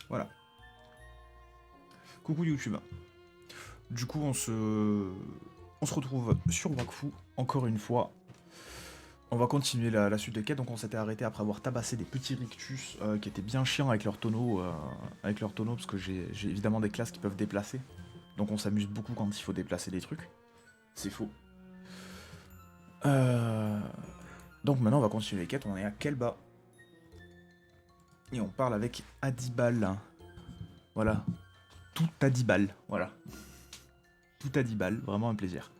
Voilà. Coucou YouTube. Du coup, on se retrouve sur Wakfu, encore une fois. On va continuer la suite de quête. Donc on s'était arrêté après avoir tabassé des petits rictus qui étaient bien chiants avec leurs tonneaux, parce que j'ai évidemment des classes qui peuvent déplacer. Donc on s'amuse beaucoup quand il faut déplacer des trucs. C'est faux. Euh, Donc maintenant on va continuer les quêtes. On est à Kelba. Et on parle avec Adibal. Voilà. Tout Adibal. Voilà. Tout Adibal. Vraiment un plaisir.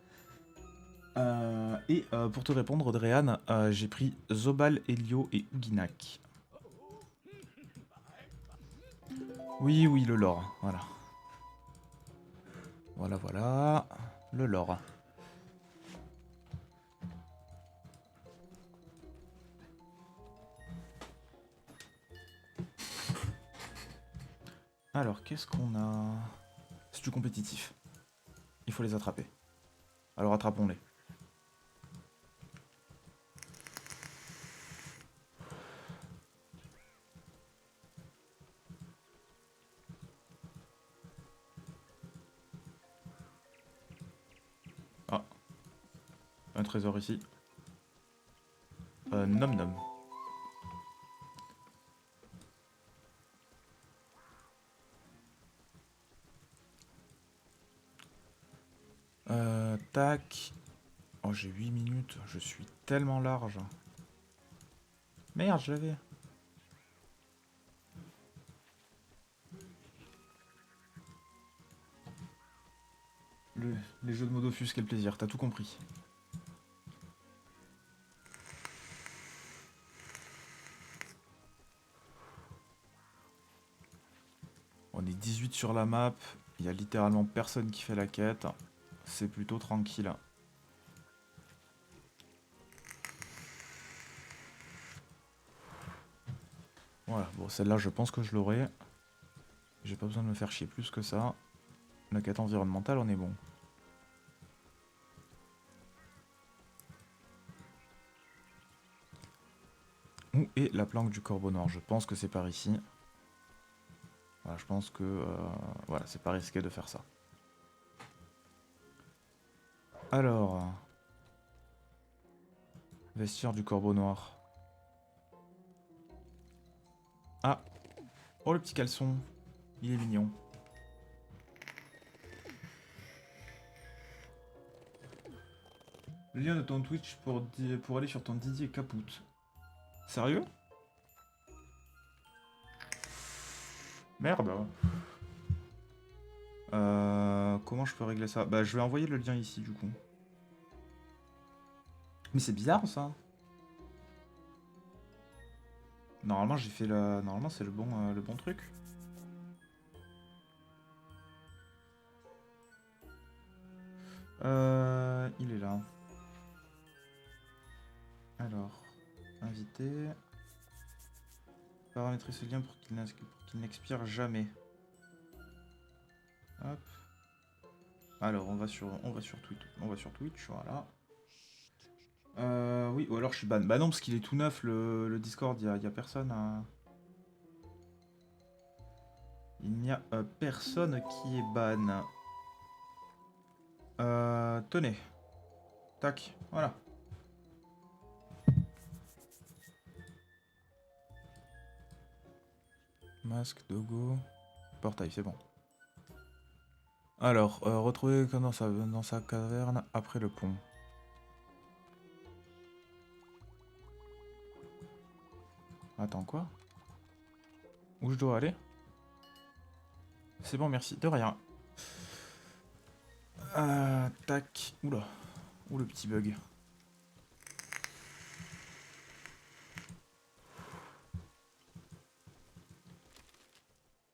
Pour te répondre, Dréan, j'ai pris Zobal, Elio et Uginak. Oui, oui, le lore. Voilà. Voilà, voilà. Le lore. Alors, qu'est-ce qu'on a? C'est du compétitif. Il faut les attraper. Alors, attrapons-les. Ah, un trésor ici. Nom nom. Tac. Oh, j'ai 8 minutes. Je suis tellement large. Merde, je l'avais. Les jeux de Modofus, quel plaisir. T'as tout compris. On est 18 sur la map. Il y a littéralement personne qui fait la quête. C'est plutôt tranquille. Voilà, bon celle-là je pense que je l'aurai. J'ai pas besoin de me faire chier plus que ça. La quête environnementale on est bon. Où est la planque du corbeau noir? Je pense que c'est par ici. Voilà, je pense que voilà, c'est pas risqué de faire ça. Alors, vestiaire du corbeau noir. Ah, oh le petit caleçon, il est mignon. Le lien de ton Twitch pour aller sur ton Didier Caput. Sérieux? Merde. Comment je peux régler ça? Bah je vais envoyer le lien ici du coup. Mais c'est bizarre ça. Normalement j'ai fait la. Normalement c'est le bon truc. Il est là. Alors, inviter. Paramétrer ce lien pour qu'il n'expire jamais. Hop. Alors on va sur Twitch, voilà. Oui, ou alors je suis ban. Bah non, parce qu'il est tout neuf le Discord, il y a personne à... Il n'y a personne qui est ban. Tenez. Tac, voilà. Masque, Dogo. Portail, c'est bon. Alors, retrouver dans sa caverne après le pont. Attends, quoi? Où je dois aller? C'est bon, merci. De rien. Tac. Oula. Ouh, le petit bug.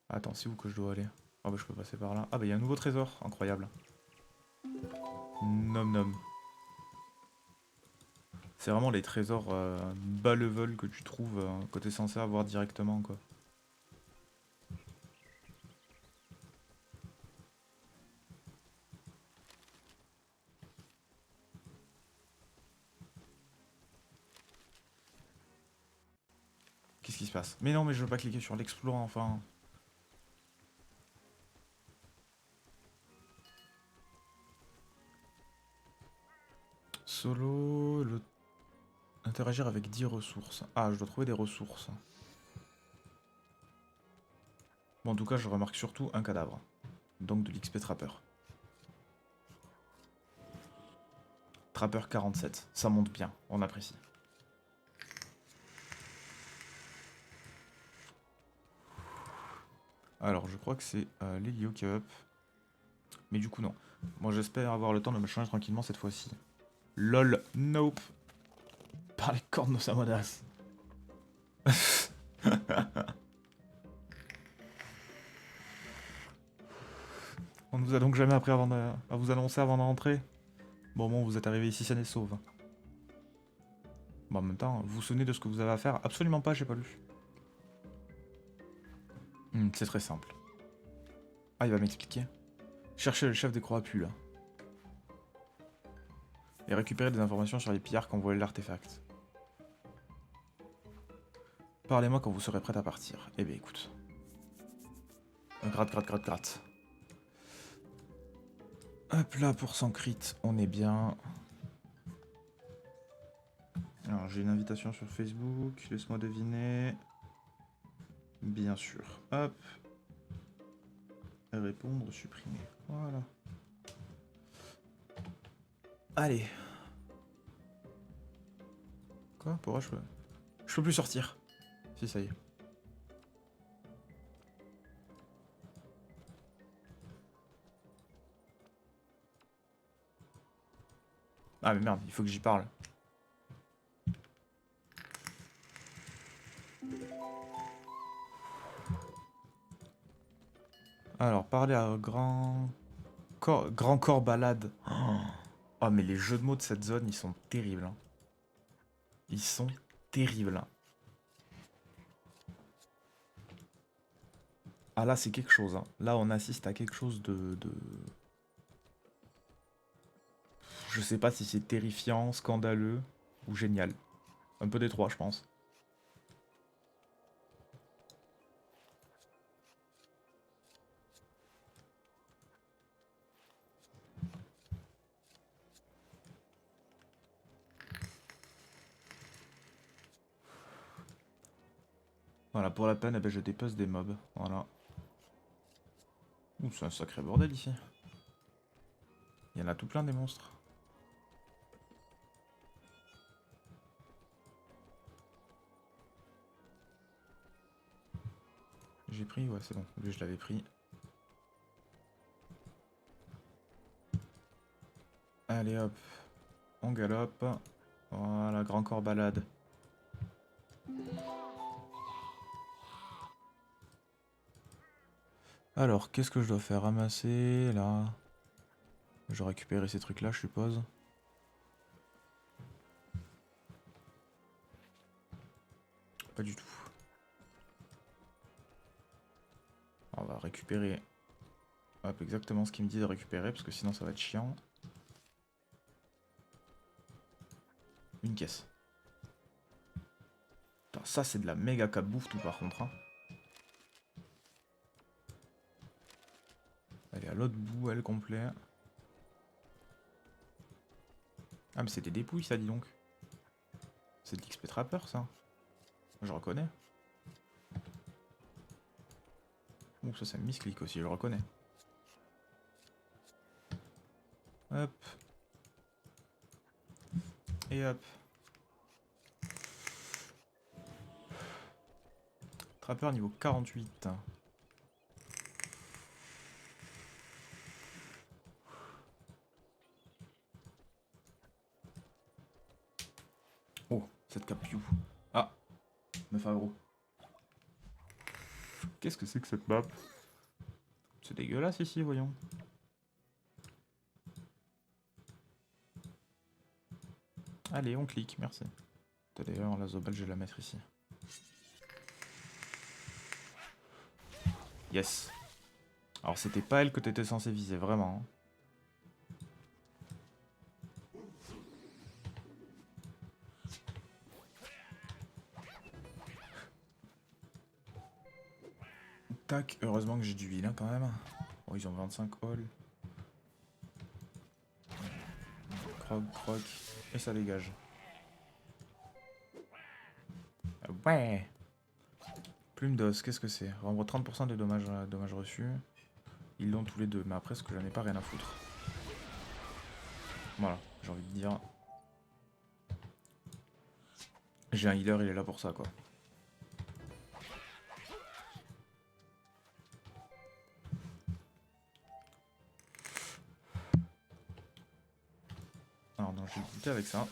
Attends, c'est où que je dois aller? Ah bah je peux passer par là. Ah bah il y a un nouveau trésor, incroyable. Nom nom. C'est vraiment les trésors bas level que tu trouves que t'es censé avoir directement quoi. Qu'est-ce qui se passe? Mais non mais je veux pas cliquer sur l'exploit enfin. solo, interagir avec 10 ressources. Ah, je dois trouver des ressources. Bon, en tout cas, je remarque surtout un cadavre. Donc de l'XP Trapper. Trapper 47. Ça monte bien, on apprécie. Alors, je crois que c'est l'Helio qui est up. Mais du coup, non. Moi, j'espère avoir le temps de me changer tranquillement cette fois-ci. LOL, nope. Par les cornes de Samodas. On nous a donc jamais appris à vous annoncer avant d'entrer. Bon, vous êtes arrivé ici sain et sauve. Bon, en même temps, vous vous souvenez de ce que vous avez à faire? Absolument pas, j'ai pas lu. C'est très simple. Ah, il va m'expliquer. Cherchez le chef des croix-appuis, là. Et récupérer des informations sur les pillards qui ont volé l'artefact. Parlez-moi quand vous serez prête à partir. Eh bien, écoute. Gratte. Hop là, pour 100 crit, on est bien. Alors, j'ai une invitation sur Facebook, laisse-moi deviner. Bien sûr. Hop. Répondre, supprimer. Voilà. Allez. Quoi? Pourquoi je peux plus sortir? Si, ça y est. Ah mais merde, il faut que j'y parle. Alors, parler à grand corps balade. Oh, mais les jeux de mots de cette zone, ils sont terribles. Hein. Ils sont terribles. Hein. Ah là, c'est quelque chose. Hein. Là, on assiste à quelque chose de... Je sais pas si c'est terrifiant, scandaleux ou génial. Un peu des trois, je pense. Voilà, pour la peine, eh ben, je dépose des mobs. Voilà. Ouh, c'est un sacré bordel ici. Il y en a tout plein des monstres. J'ai pris, ouais, c'est bon. Lui, je l'avais pris. Allez hop, on galope. Voilà, grand corps balade. Alors, qu'est-ce que je dois faire? Ramasser, là. Je dois récupérer ces trucs-là, je suppose. Pas du tout. On va récupérer... Hop, exactement ce qu'il me dit de récupérer, parce que sinon ça va être chiant. Une caisse. Putain, ça c'est de la méga cap bouffe tout par contre. Hein. Elle est à l'autre bout, elle, complet. Ah mais c'est des dépouilles ça, dis donc. C'est de l'XP Trapper ça. Je reconnais. Ouh, ça c'est un misclick aussi, je le reconnais. Hop. Et hop. Trapper niveau 48. Oh, cette capiou. Ah, 9 euros. Qu'est-ce que c'est que cette map? C'est dégueulasse ici, voyons. Allez, on clique, merci. D'ailleurs, la Zobel, je vais la mettre ici. Yes. Alors, c'était pas elle que t'étais censé viser, vraiment. Tac, heureusement que j'ai du heal, hein, quand même. Bon, ils ont 25 all. croc, croc. Et ça dégage. Ouais. Plume d'os, qu'est-ce que c'est? Rembourse 30% de dommages reçus. Ils l'ont tous les deux, mais après, ce que j'en ai pas rien à foutre. Voilà, j'ai envie de dire. J'ai un healer, il est là pour ça, quoi. Alors, non, je vais buter avec ça.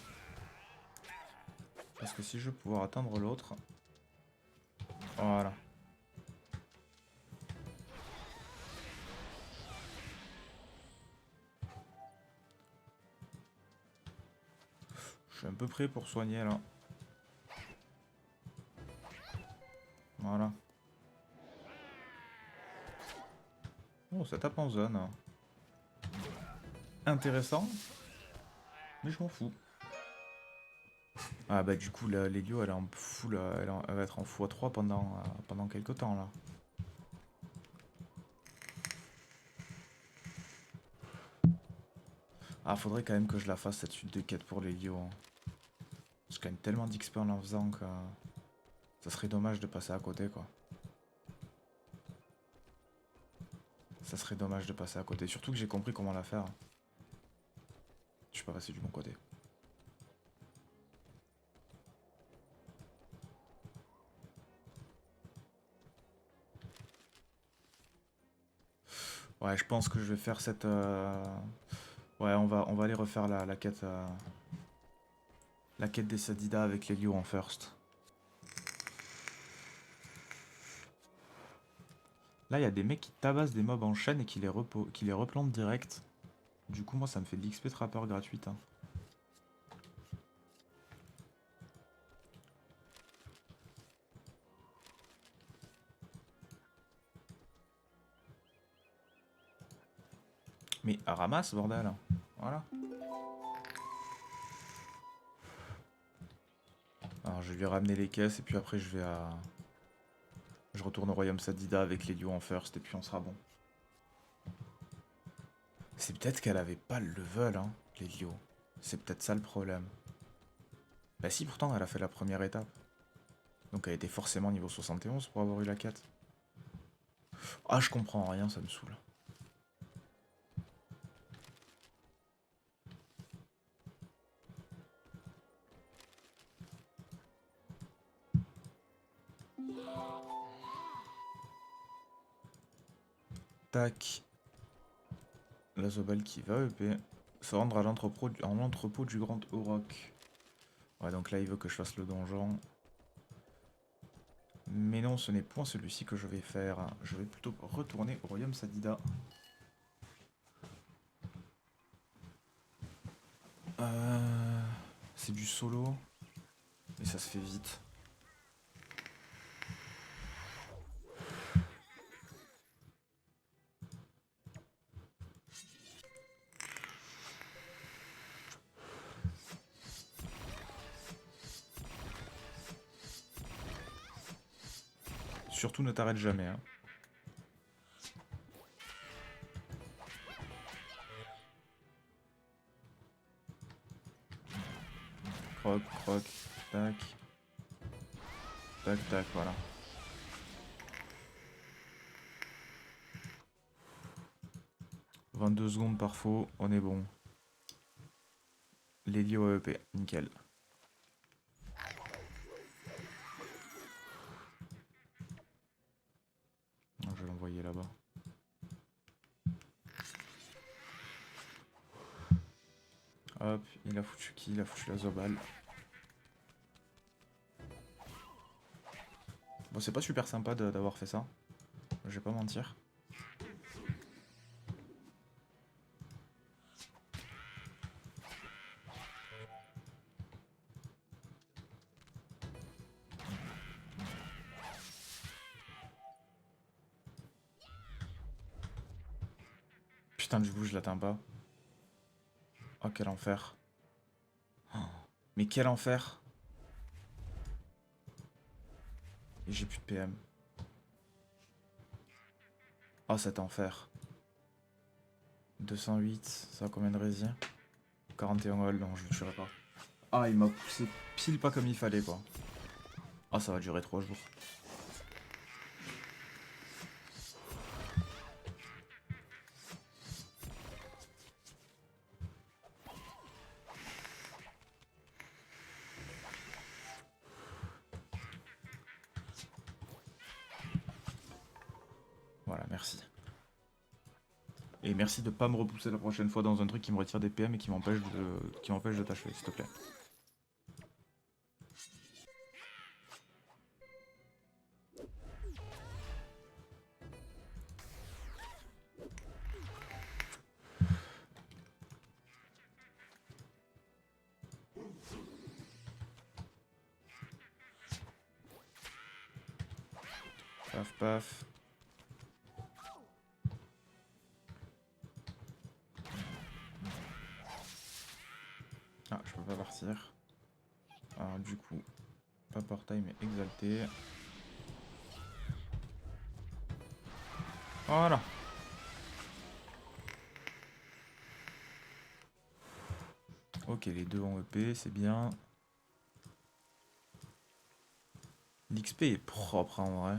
Parce que si je veux pouvoir atteindre l'autre... Voilà. Je suis un peu prêt pour soigner, là. Voilà. Oh, ça tape en zone. Intéressant. Mais je m'en fous. Ah bah du coup, l'Helio, elle est en full, elle va être en x3 pendant quelques temps, là. Ah, faudrait quand même que je la fasse, cette suite de quêtes pour l'Helio. Hein. Je gagne tellement d'XP en en faisant que... Ça serait dommage de passer à côté, quoi. Ça serait dommage de passer à côté. Surtout que j'ai compris comment la faire. Je suis pas passé du bon côté. Ouais, je pense que je vais faire cette... Ouais, on va aller refaire la quête... La quête des Sadida avec l'Helio en first. Là, il y a des mecs qui tabassent des mobs en chaîne et qui les replantent direct. Du coup, moi, ça me fait de l'XP trappeur gratuite. Hein. Mais ramasse, bordel. Voilà. Alors, je vais lui ramener les caisses et puis après, je vais à... Je retourne au royaume Sadida avec l'Helio en first et puis on sera bon. C'est peut-être qu'elle avait pas le level, hein, l'Helio. C'est peut-être ça le problème. Bah si, pourtant, elle a fait la première étape. Donc elle était forcément niveau 71 pour avoir eu la quête. Ah, je comprends rien, ça me saoule. Tac. La Zobel qui va EP. Se rendre à l'entrepôt du Grand Auroch. Ouais, donc là, il veut que je fasse le donjon. Mais non, ce n'est point celui-ci que je vais faire. Je vais plutôt retourner au royaume Sadida. C'est du solo. Et ça se fait vite. Surtout ne t'arrête jamais. Hein. Croc, croc, tac. Tac, tac, voilà. « 22 secondes par faux, on est bon. L'Helio AEP, nickel. Non, je vais l'envoyer là-bas. Hop, il a foutu qui? Il a foutu la Zobal. Bon, c'est pas super sympa d'avoir fait ça. Je vais pas mentir. Putain, du coup, je l'atteins pas. Oh, quel enfer. Oh, mais quel enfer. Et j'ai plus de PM. Oh, cet enfer. 208, ça a combien de rési? 41 gold, non, je le tuerai pas. Ah, il m'a poussé pile pas comme il fallait, quoi. Ah, ça va durer 3 jours. Voilà, merci. Et merci de pas me repousser la prochaine fois dans un truc qui me retire des PM et qui m'empêche de t'achever, s'il te plaît. Paf paf. Ah, je peux pas partir. Alors du coup, pas portail mais exalté. Voilà. Ok, les deux ont EP, c'est bien. L'XP est propre en vrai.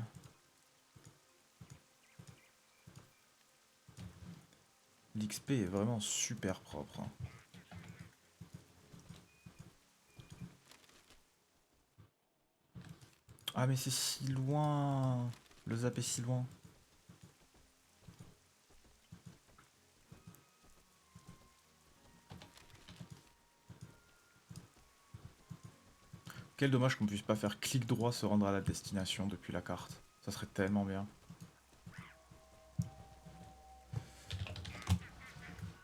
L'XP est vraiment super propre. Ah mais c'est si loin. Le zap est si loin. Quel dommage qu'on puisse pas faire clic droit se rendre à la destination depuis la carte. Ça serait tellement bien.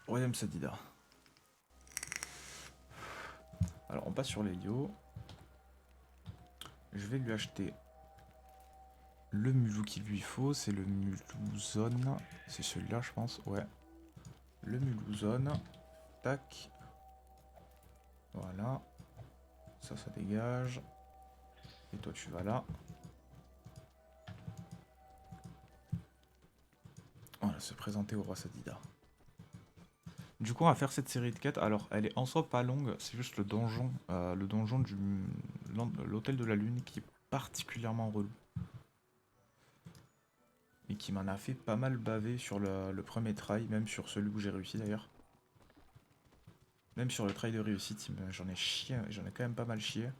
Royaume Sadida. Alors on passe sur l'Helio. Je vais lui acheter le mulou qu'il lui faut. C'est le mulou zone. C'est celui-là je pense. Ouais. Le mulou zone. Tac. Voilà. Ça dégage. Et toi tu vas là. Voilà, se présenter au roi Sadida. Du coup, on va faire cette série de quêtes. Alors, elle est en soi pas longue, c'est juste le donjon du l'hôtel de la lune qui est particulièrement relou. Et qui m'en a fait pas mal baver sur le premier try, même sur celui où j'ai réussi d'ailleurs. Même sur le try de réussite, j'en ai chié, j'en ai quand même pas mal chié.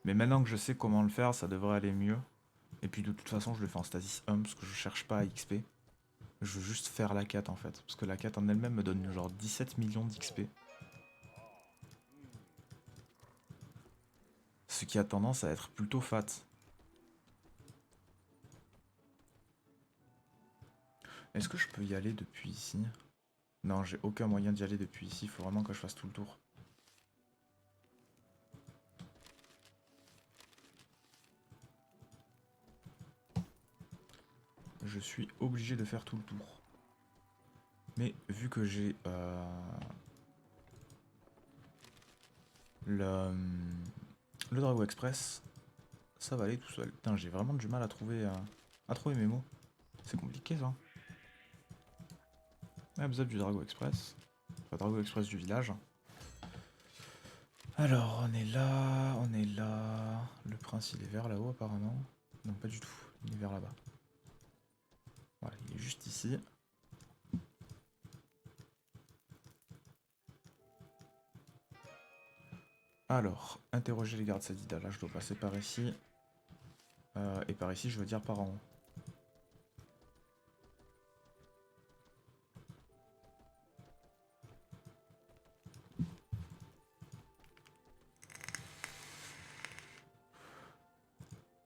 Mais maintenant que je sais comment le faire, ça devrait aller mieux. Et puis de toute façon, je le fais en stasis 1 parce que je cherche pas à XP. Je veux juste faire la quête en fait. Parce que la quête en elle-même me donne genre 17 millions d'XP. Ce qui a tendance à être plutôt fat. Est-ce que je peux y aller depuis ici? Non, j'ai aucun moyen d'y aller depuis ici. Il faut vraiment que je fasse tout le tour. Je suis obligé de faire tout le tour. Mais vu que j'ai le Drago Express, ça va aller tout seul. Putain, j'ai vraiment du mal à trouver mes mots. C'est compliqué ça. Ah, besoin du Drago Express. Enfin, Drago Express du village. Alors, on est là, on est là. Le prince, il est vers là-haut apparemment. Non, pas du tout. Il est vers là-bas. Voilà, il est juste ici. Alors, interroger les gardes Sadida. Là, je dois passer par ici. Et par ici, je veux dire par en haut.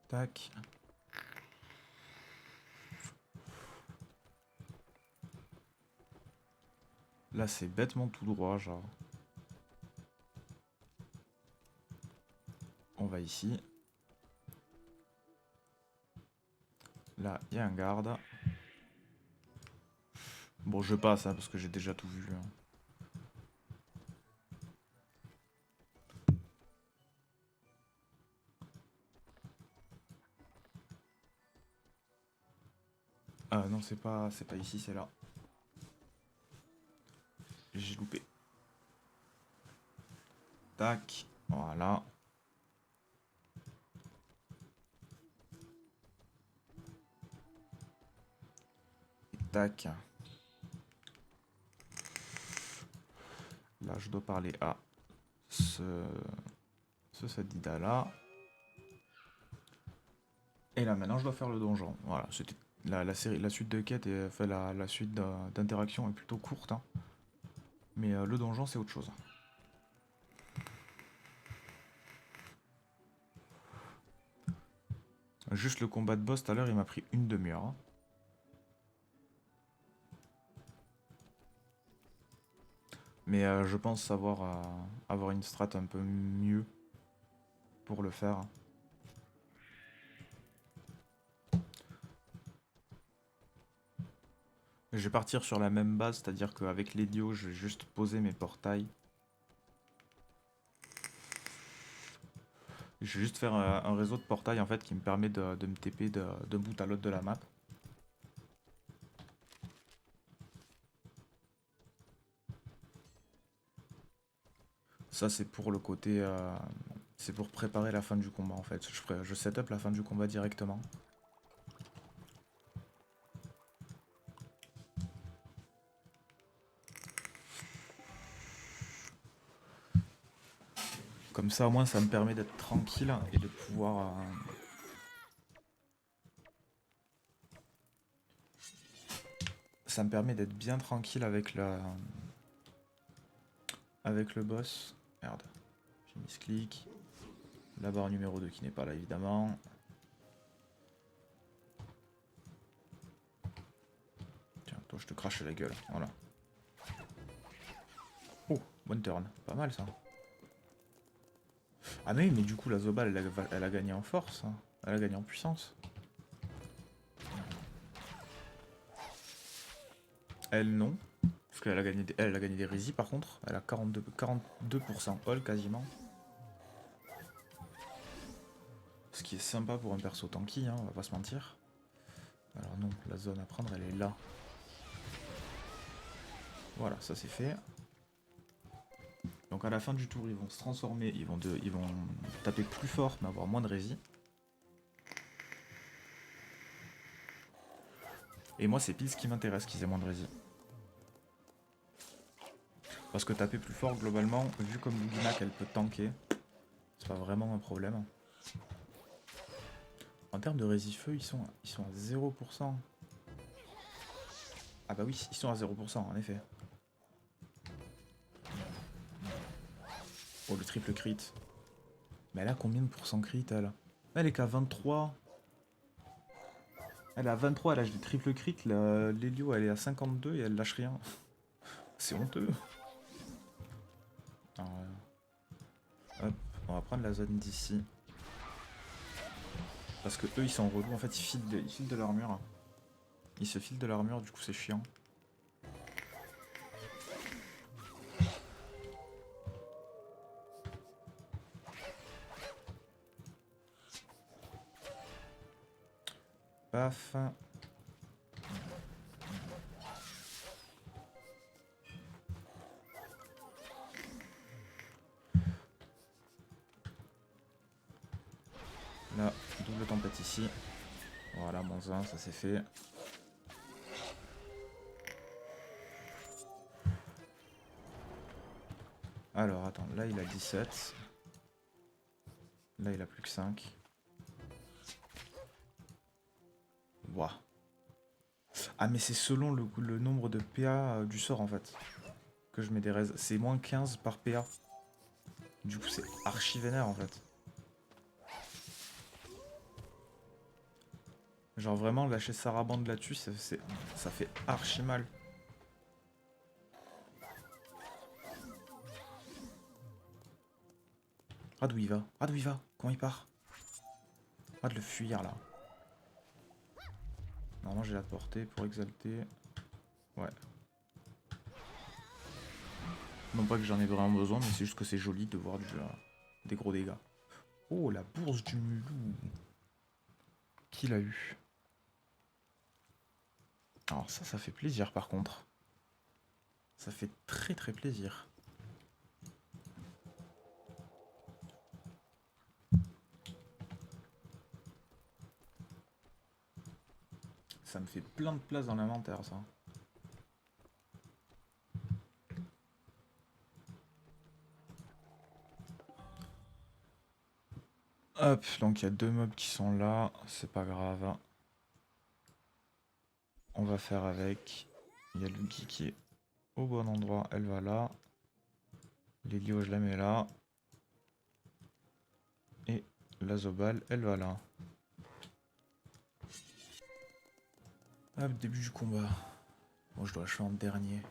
Tac. Là, c'est bêtement tout droit, genre. On va ici. Là, il y a un garde. Bon, je passe, hein, parce que j'ai déjà tout vu. Hein. Ah non, c'est pas ici, c'est là. J'ai loupé. Tac, voilà. Et tac. Là, je dois parler à ce Sadida là. Et là, maintenant, je dois faire le donjon. Voilà, c'était la série, la suite de quêtes et enfin, la suite d'interaction est plutôt courte, hein. Mais le donjon, c'est autre chose. Juste le combat de boss tout à l'heure, il m'a pris une demi-heure, hein. Mais je pense savoir avoir une strat un peu mieux pour le faire. Je vais partir sur la même base, c'est-à-dire qu'avec l'Edio, je vais juste poser mes portails. Je vais juste faire un réseau de portails en fait qui me permet de me TP d'un bout à l'autre de la map. Ça c'est pour le côté... c'est pour préparer la fin du combat en fait. Je set up la fin du combat directement. Comme ça au moins ça me permet d'être tranquille et de pouvoir... ça me permet d'être bien tranquille avec avec le boss. Merde, j'ai mis ce clic. La barre numéro 2 qui n'est pas là évidemment. Tiens, toi je te crache la gueule, voilà. Oh, bonne turn, pas mal ça. Ah mais oui, mais du coup la Zobal elle a gagné en force, hein. Elle a gagné en puissance. Elle non, parce qu'elle a gagné elle a gagné des Rizzi par contre. Elle a 42% all quasiment. Ce qui est sympa pour un perso tanky, hein, on va pas se mentir. Alors non, la zone à prendre elle est là. Voilà, ça c'est fait. Donc à la fin du tour ils vont se transformer, ils vont taper plus fort mais avoir moins de Rizzi. Et moi c'est pile ce qui m'intéresse qu'ils aient moins de Rizzi. Parce que taper plus fort globalement, vu comme Lugina qu'elle peut tanker, c'est pas vraiment un problème. En termes de résifeu, ils sont à 0%. Ah bah oui, ils sont à 0% en effet. Oh le triple crit. Mais elle a combien de pourcents crit elle? Elle est qu'à 23. Elle est à 23, elle lâche des triple crit. L'Helio elle est à 52 et elle lâche rien. C'est honteux. Alors, hop, on va prendre la zone d'ici. Parce que eux ils sont relous, en fait ils filent de l'armure. Ils se filent de l'armure, du coup c'est chiant. Paf. Là, double tempête ici. Voilà, -1, ça c'est fait. Alors, attends, là il a 17. Là il a plus que 5. Waouh. Ah mais c'est selon le nombre de PA du sort en fait. Que je mets des raises. C'est moins 15 par PA. Du coup c'est archi vénère en fait. Genre vraiment lâcher Sarabande là-dessus, ça fait archi mal. Ah d'où il va? Ah d'où il va? Comment il part? Ah de le fuir là. Normalement j'ai la portée pour exalter. Ouais. Non pas que j'en ai vraiment besoin, mais c'est juste que c'est joli de voir des gros dégâts. Oh la bourse du mulou. Qui l'a eu? Alors ça fait plaisir par contre. Ça fait très très plaisir. Ça me fait plein de place dans l'inventaire, ça. Hop, donc il y a 2 mobs qui sont là, c'est pas grave. On va faire avec. Il y a Luigi qui est au bon endroit, elle va là. Lélio, je la mets là. Et la Zobal, elle va là. Hop, début du combat. Bon, je dois achever en dernier.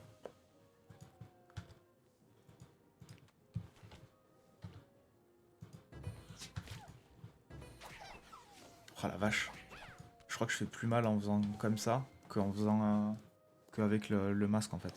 Oh la vache. Je crois que je fais plus mal en faisant comme ça qu'en faisant qu'avec le masque en fait.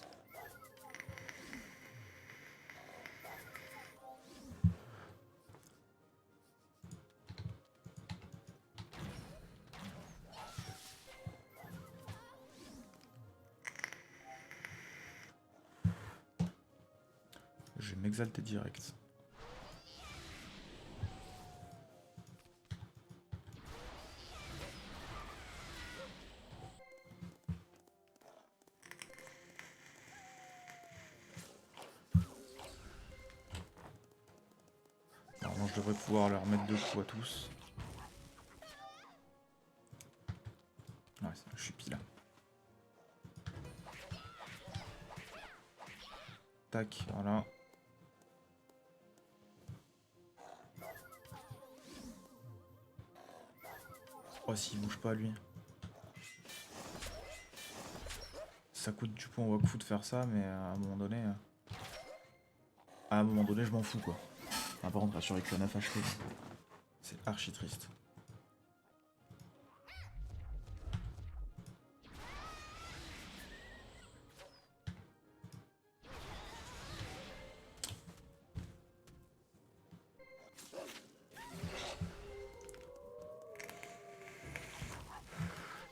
Je vais m'exalter direct. Normalement, je devrais pouvoir leur mettre 2 coups à tous. Ouais, je suis pile. Tac, voilà. Oh, s'il bouge pas, lui. Ça coûte du coup, on va coup de faire ça, mais à un moment donné... À un moment donné, je m'en fous, quoi. Ah, par contre, assurer que le 9 HP, c'est archi triste.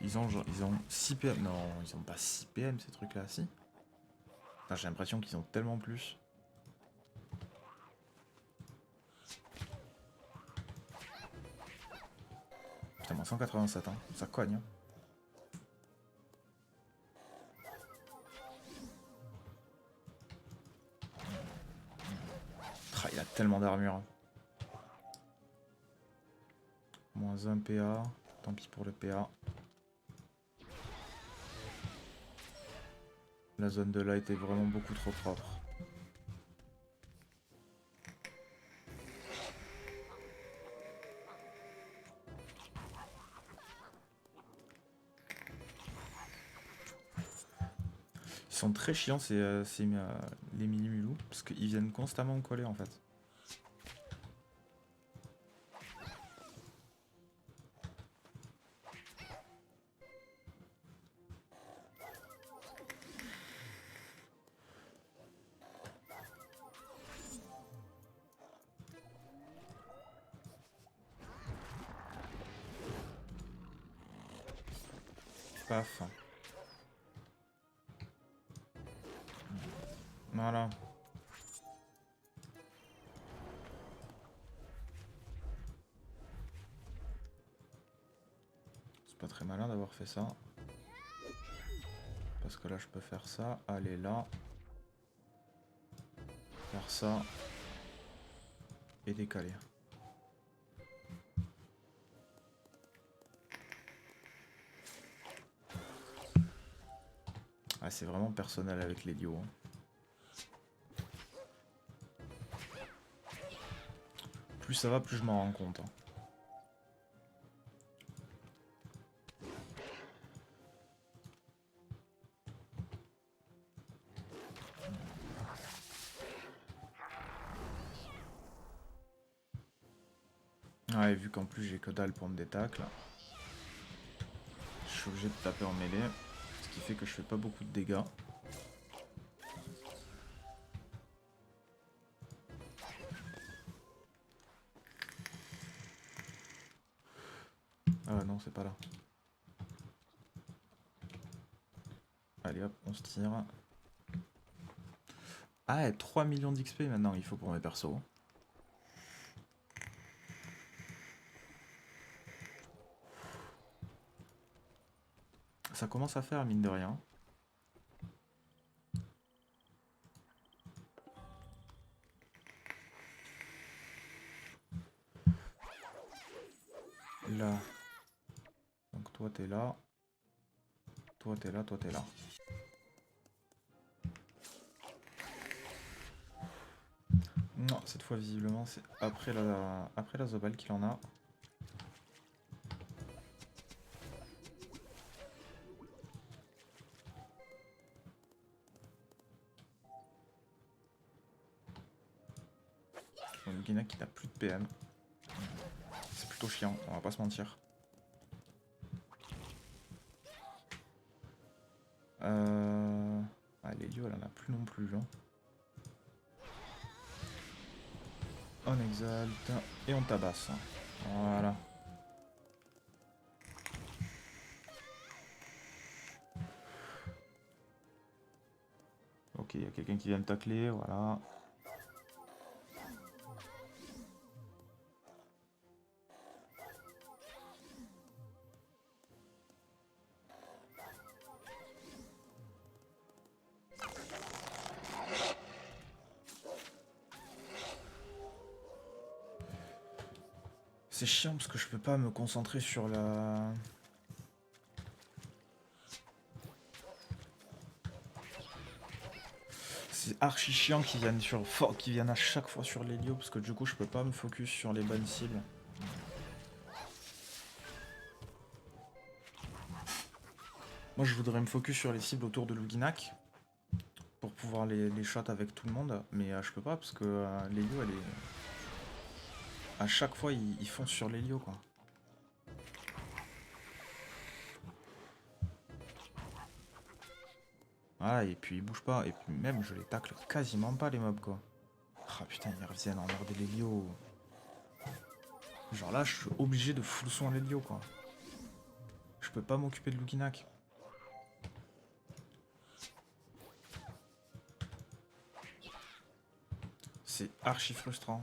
Ils ont 6 PM. Non, ils ont pas 6 PM ces trucs-là, si. J'ai l'impression qu'ils ont tellement plus. Putain, moi 187, hein. Ça cogne. Hein. Il a tellement d'armure. Moins 1 PA. Tant pis pour le PA. La zone de là était vraiment beaucoup trop propre. Ils sont très chiants les mini-mulous, parce qu'ils viennent constamment me coller en fait. Paf. Voilà. C'est pas très malin d'avoir fait ça. Parce que là je peux faire ça, aller là. Faire ça. Et décaler. Ah, c'est vraiment personnel avec les duos. Hein. Plus ça va, plus je m'en rends compte. Hein. Ouais, vu qu'en plus j'ai que dalle pour me détacle, je suis obligé de taper en mêlée, ce qui fait que je fais pas beaucoup de dégâts. Ah non, c'est pas là. Allez hop, on se tire. Ah, 3 millions d'XP maintenant, il faut pour mes persos. ça commence à faire, mine de rien. Là. Donc toi t'es là. Toi t'es là, toi t'es là. Non, cette fois visiblement c'est après la Zobal qu'il en a. Le Guinak qui n'a plus de PM. C'est plutôt chiant, on va pas se mentir. Ah, Lélio elle en a plus non plus. Hein. On exalte et on tabasse. Voilà. Ok, il y a quelqu'un qui vient me tacler, voilà. C'est chiant parce que je peux pas me concentrer sur la... C'est archi chiant qu'ils viennent à chaque fois sur l'Helio parce que du coup je peux pas me focus sur les bonnes cibles. Moi je voudrais me focus sur les cibles autour de Luginak pour pouvoir les shot avec tout le monde, mais je peux pas parce que l'Helio elle est... À chaque fois ils foncent sur l'Helio quoi. Ah et puis ils bougent pas, et puis même je les tacle quasiment pas les mobs quoi. Ah putain ils reviennent en mode l'Helio. Genre là je suis obligé de full soin l'Helio quoi. Je peux pas m'occuper de Luginak. C'est archi frustrant.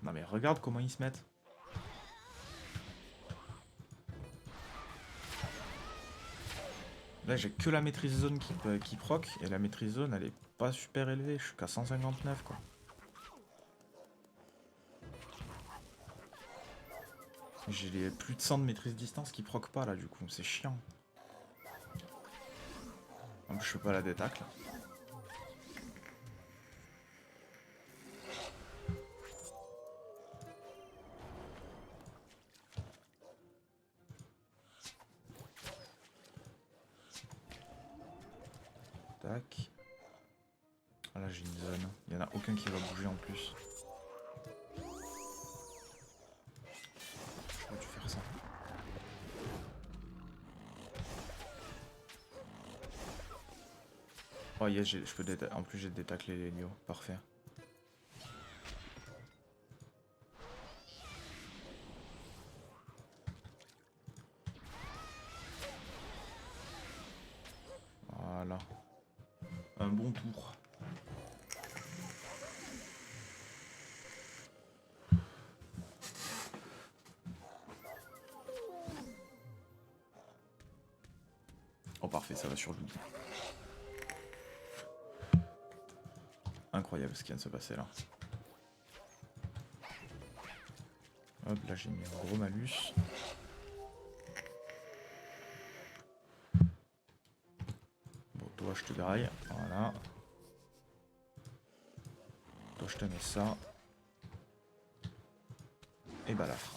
Non mais regarde comment ils se mettent. Là j'ai que la maîtrise zone qui proc, et la maîtrise zone elle est pas super élevée, je suis qu'à 159 quoi. J'ai les plus de 100 de maîtrise distance qui proc pas là du coup, c'est chiant. En plus je fais pas la détacle. Tac. Ah là j'ai une zone, il y en a aucun qui va bouger en plus. J'aurais dû faire ça. Oh yes, je peux en plus j'ai détaclé les Lio, parfait. Voilà. Un bon tour. Oh parfait, ça va sur lui. Incroyable ce qui vient de se passer là. Hop, là j'ai mis un gros malus. Bon, toi je te graille, voilà. Toi je te mets ça. Et balafre.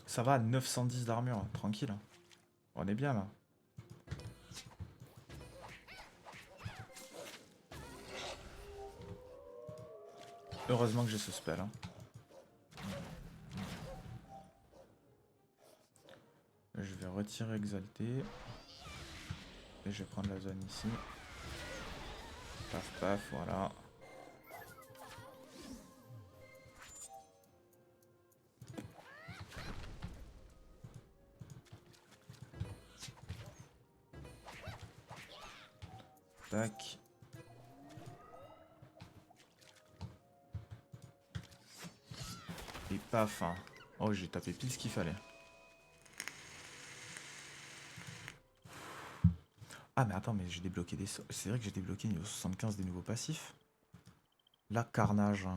Ça va à 910 d'armure, tranquille. On est bien là. Heureusement que j'ai ce spell. Hein. Je vais retirer exalté. Et je vais prendre la zone ici. Paf, paf, voilà. Tac. Et paf, hein. Oh, j'ai tapé pile ce qu'il fallait. Ah, mais attends, mais j'ai débloqué des... C'est vrai que j'ai débloqué niveau 75 des nouveaux passifs. Là, carnage.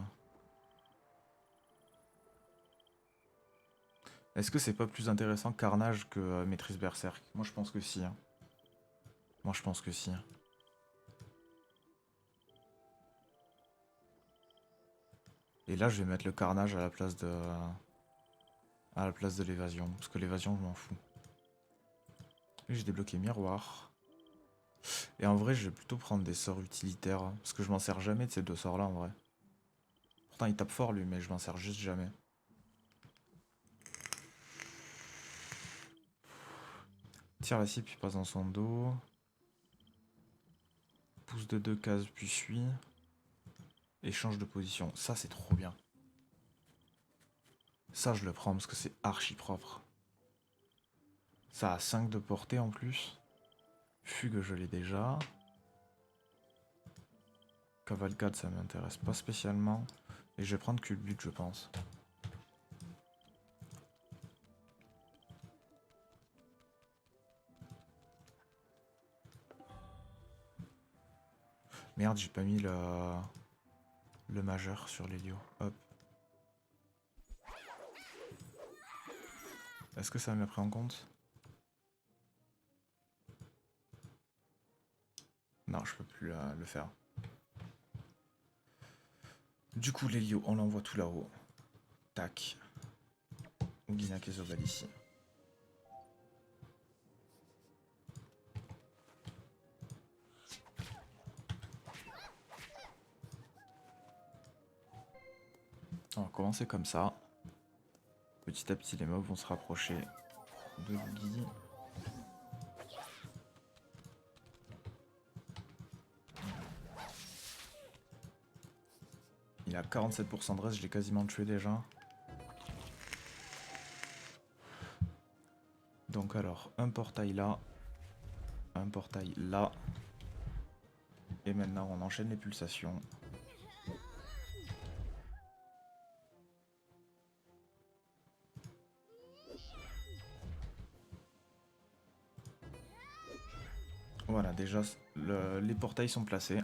Est-ce que c'est pas plus intéressant carnage que maîtrise berserk? Moi, je pense que si. Hein. Moi, je pense que si. Et là, je vais mettre le carnage à la place de... À la place de l'évasion. Parce que l'évasion, je m'en fous. Et j'ai débloqué miroir. Et en vrai, je vais plutôt prendre des sorts utilitaires. Parce que je m'en sers jamais de ces deux sorts-là, en vrai. Pourtant, il tape fort, lui, mais je m'en sers juste jamais. Tire la cible, puis passe dans son dos. Pousse de 2 cases, puis suit. Et change de position. Ça, c'est trop bien. Ça, je le prends parce que c'est archi propre. Ça a 5 de portée en plus. Fugue, je l'ai déjà. Cavalcade, ça m'intéresse pas spécialement. Et je vais prendre culbute, je pense. Merde, j'ai pas mis le majeur sur l'hélio. Hop. Est-ce que ça m'a pris en compte? Non, je peux plus le faire. Du coup, l'hélio, on l'envoie tout là-haut. Tac. Guinak et Zobal ici. On va commencer comme ça. Petit à petit, les mobs vont se rapprocher de Guy. Il a 47% de reste, je l'ai quasiment tué déjà. Donc alors, un portail là. Un portail là. Et maintenant, on enchaîne les pulsations. Voilà, déjà, les portails sont placés.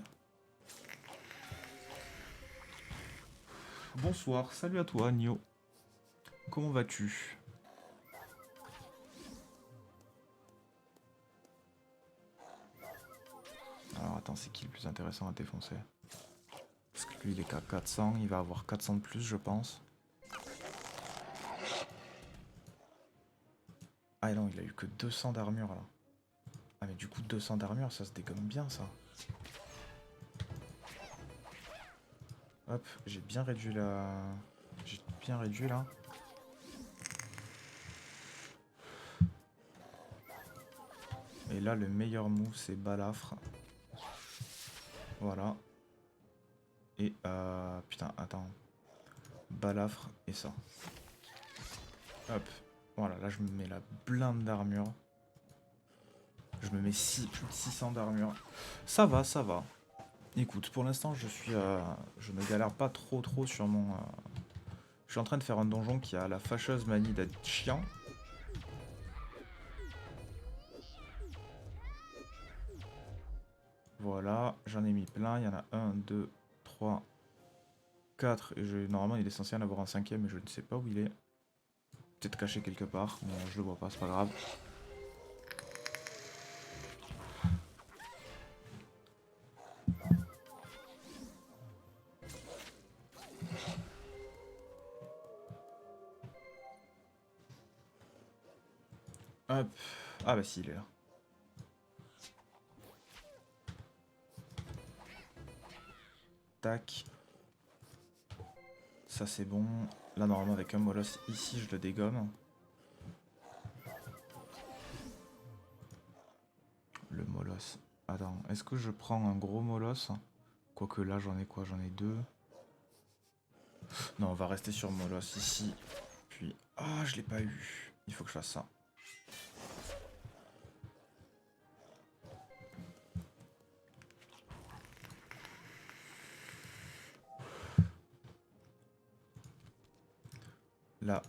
Bonsoir, salut à toi, Nio. Comment vas-tu? Alors attends, c'est qui le plus intéressant à défoncer? Parce que lui, il est qu'à 400, il va avoir 400 de plus, je pense. Ah non, il a eu que 200 d'armure, là. Ah mais du coup, 200 d'armure, ça se dégomme bien, ça. Hop, j'ai bien réduit la... J'ai bien réduit, là. Et là, le meilleur move, c'est balafre. Voilà. Et putain, attends. Balafre et ça. Hop. Voilà, là je me mets la blinde d'armure. Je me mets plus de 600 d'armure. Ça va, ça va. Écoute, pour l'instant, je ne galère pas trop sur mon... Je suis en train de faire un donjon qui a la fâcheuse manie d'être chiant. Voilà, j'en ai mis plein. Il y en a 1, 2, 3, 4. Et normalement, il est censé en avoir un cinquième, mais je ne sais pas où il est. Peut-être caché quelque part, mais je le vois pas, c'est pas grave. Hop. Ah bah si, il est là. Tac. Ça c'est bon. Là normalement avec un molosse ici je le dégomme. Le molosse. Attends, est-ce que je prends un gros molosse? Quoique là, j'en ai quoi? J'en ai 2. Non, on va rester sur Moloss ici. Puis... Ah, je l'ai pas eu. Il faut que je fasse ça. Là,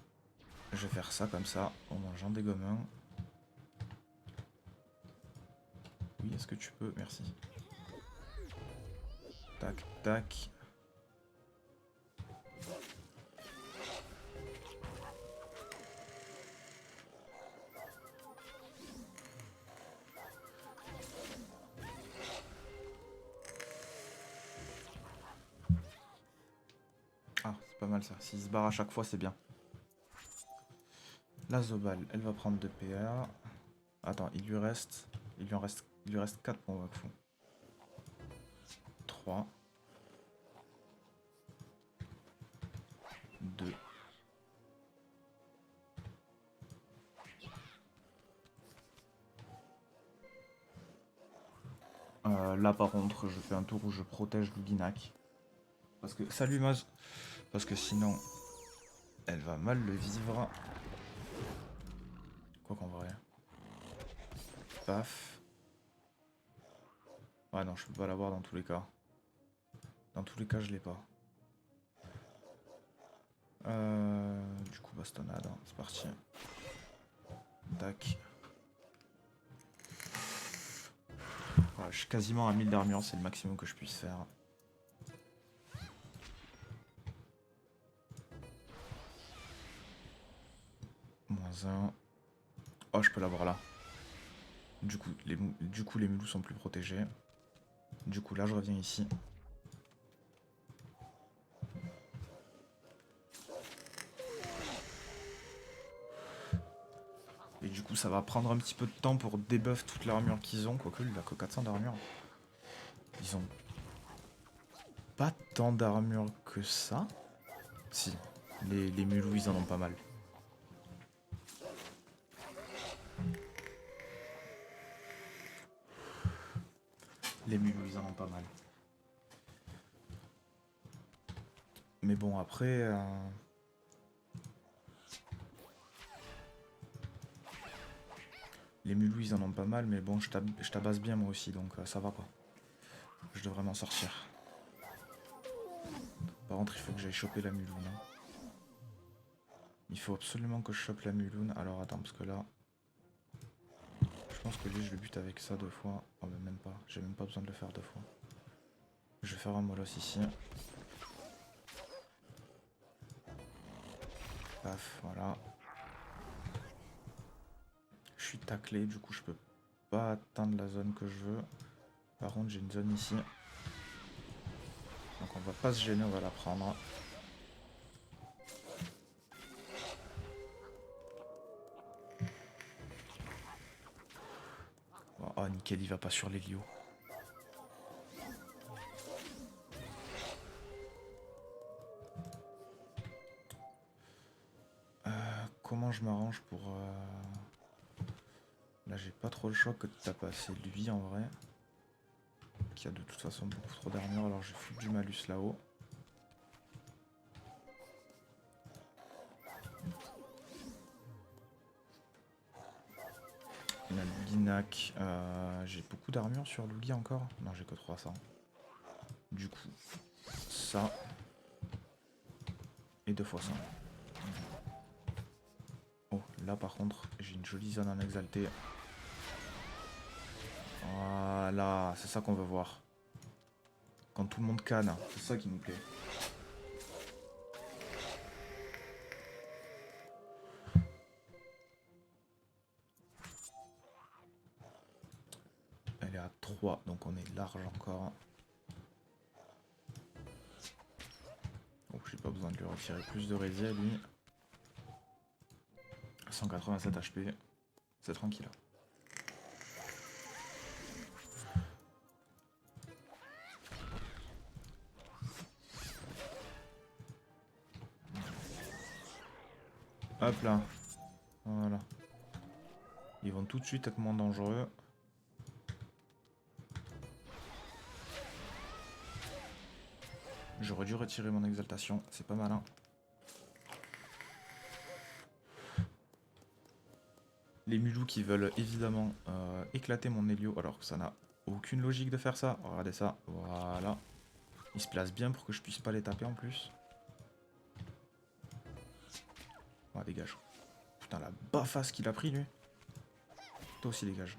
je vais faire ça comme ça, en mangeant des gomins. Oui, est-ce que tu peux? Merci. Tac, tac. Ah, c'est pas mal ça. S'il se barre à chaque fois, c'est bien. La Zobal, elle va prendre 2 PA. Attends, il lui reste 4 pour Wakfu. 3. 2. Là par contre, je fais un tour où je protège Luginac. Parce que... Salut Maz. Parce que sinon, elle va mal le vivre. Quoi qu'en vrai. Paf. Ouais non, je peux pas l'avoir dans tous les cas. Dans tous les cas, je l'ai pas. Du coup, bastonnade, hein. C'est parti. Tac. Voilà, je suis quasiment à 1000 d'armure, c'est le maximum que je puisse faire. -1. Oh, je peux l'avoir là. Du coup, les Mulous sont plus protégés. Du coup, là, je reviens ici. Et du coup, ça va prendre un petit peu de temps pour debuff toute l'armure qu'ils ont. Quoique, il a que 400 d'armure. Ils ont pas tant d'armure que ça. Si, les Mulous, ils en ont pas mal. Les Mulous, ils en ont pas mal. Mais bon, après... Les Mulous, ils en ont pas mal, mais bon, je tabasse bien moi aussi, donc ça va quoi. Je devrais m'en sortir. Par contre, il faut que j'aille choper la Muloune. Hein. Il faut absolument que je chope la Muloune. Alors attends, parce que là... Je pense que lui, je le bute avec ça 2 fois. Oh, mais même pas. J'ai même pas besoin de le faire 2 fois. Je vais faire un Moloss ici. Paf, voilà. Je suis taclé, du coup, je peux pas atteindre la zone que je veux. Par contre, j'ai une zone ici. Donc on va pas se gêner, on va la prendre. Oh nickel, il va pas sur l'Helio. Comment je m'arrange pour... Là j'ai pas trop le choix que de tapasser lui en vrai. Qui a de toute façon beaucoup trop d'armure, alors je vais foutre du malus là-haut. La Luginac, j'ai beaucoup d'armure sur Lugi encore. Non, j'ai que 300. Du coup, ça. Et 2 fois ça. Oh, là par contre, j'ai une jolie zone en exalté. Voilà, c'est ça qu'on veut voir. Quand tout le monde canne, c'est ça qui nous plaît. Elle est à 3, donc on est large encore. Donc j'ai pas besoin de lui retirer plus de rési à lui. 187 HP, c'est tranquille. Hop là. Voilà. Ils vont tout de suite être moins dangereux. J'aurais dû retirer mon exaltation, c'est pas malin. Les mulous qui veulent évidemment éclater mon Hélio, alors que ça n'a aucune logique de faire ça. Regardez ça, voilà. Ils se placent bien pour que je puisse pas les taper en plus. Ah, dégage. Putain, la bafasse qu'il a pris, lui. Toi aussi, dégage.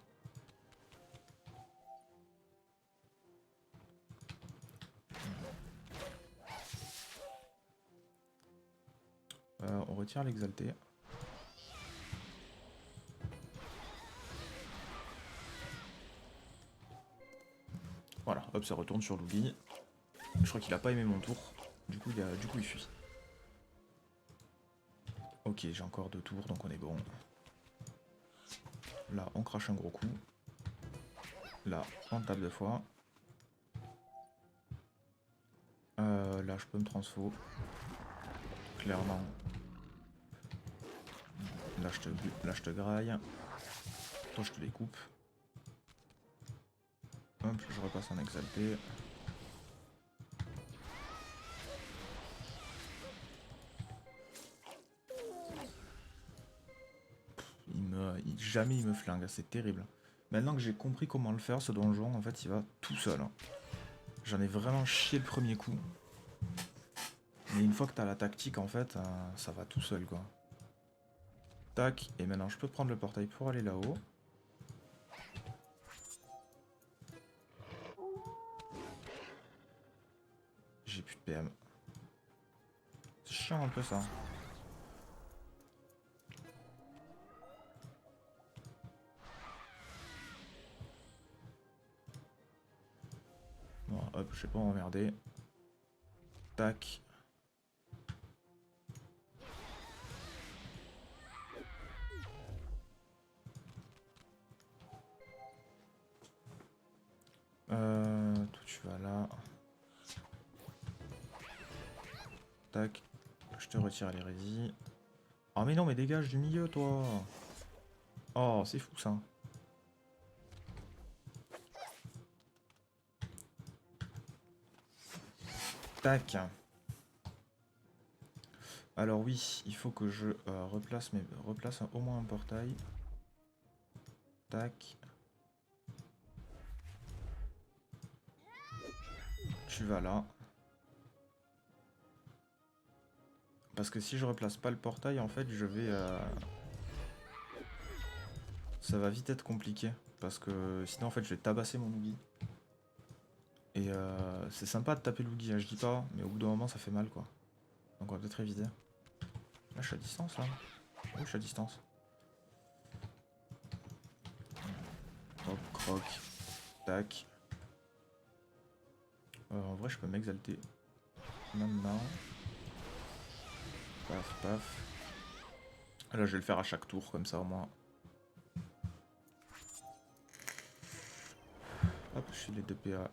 On retire l'exalté. Voilà, hop, ça retourne sur Loubi. Je crois qu'il a pas aimé mon tour. Du coup, il fuit. Ok, j'ai encore 2 tours, donc on est bon. Là, on crache un gros coup. Là, on tape 2 fois. Là, je peux me transfo. Clairement. Là, je te graille. Toi, je te découpe. Hop, je repasse en exalté. Jamais il me flingue, c'est terrible. Maintenant que j'ai compris comment le faire, ce donjon, en fait, il va tout seul. J'en ai vraiment chié le premier coup. Mais une fois que t'as la tactique, en fait, ça va tout seul, quoi. Tac, et maintenant je peux prendre le portail pour aller là-haut. J'ai plus de PM. C'est chiant un peu ça. Bon, hop, je vais pas m'emmerder. Tac. Toi tu vas là. Tac. Je te retire l'hérésie. Oh mais non, mais dégage du milieu, toi. Oh, c'est fou ça. Tac. Alors oui, il faut que je replace au moins un portail. Tac. Tu vas là. Parce que si je replace pas le portail, en fait, je vais... ça va vite être compliqué. Parce que sinon, en fait, je vais tabasser mon Lugi. Et c'est sympa de taper Lugi, hein, je dis pas. Mais au bout d'un moment, ça fait mal, quoi. Donc on va peut-être éviter. Là, je suis à distance, là. Oui, je suis à distance. Hop, croc. Tac. En vrai, je peux m'exalter. Maintenant. Paf, paf. Là, je vais le faire à chaque tour, comme ça, au moins. Hop, je file les 2 PA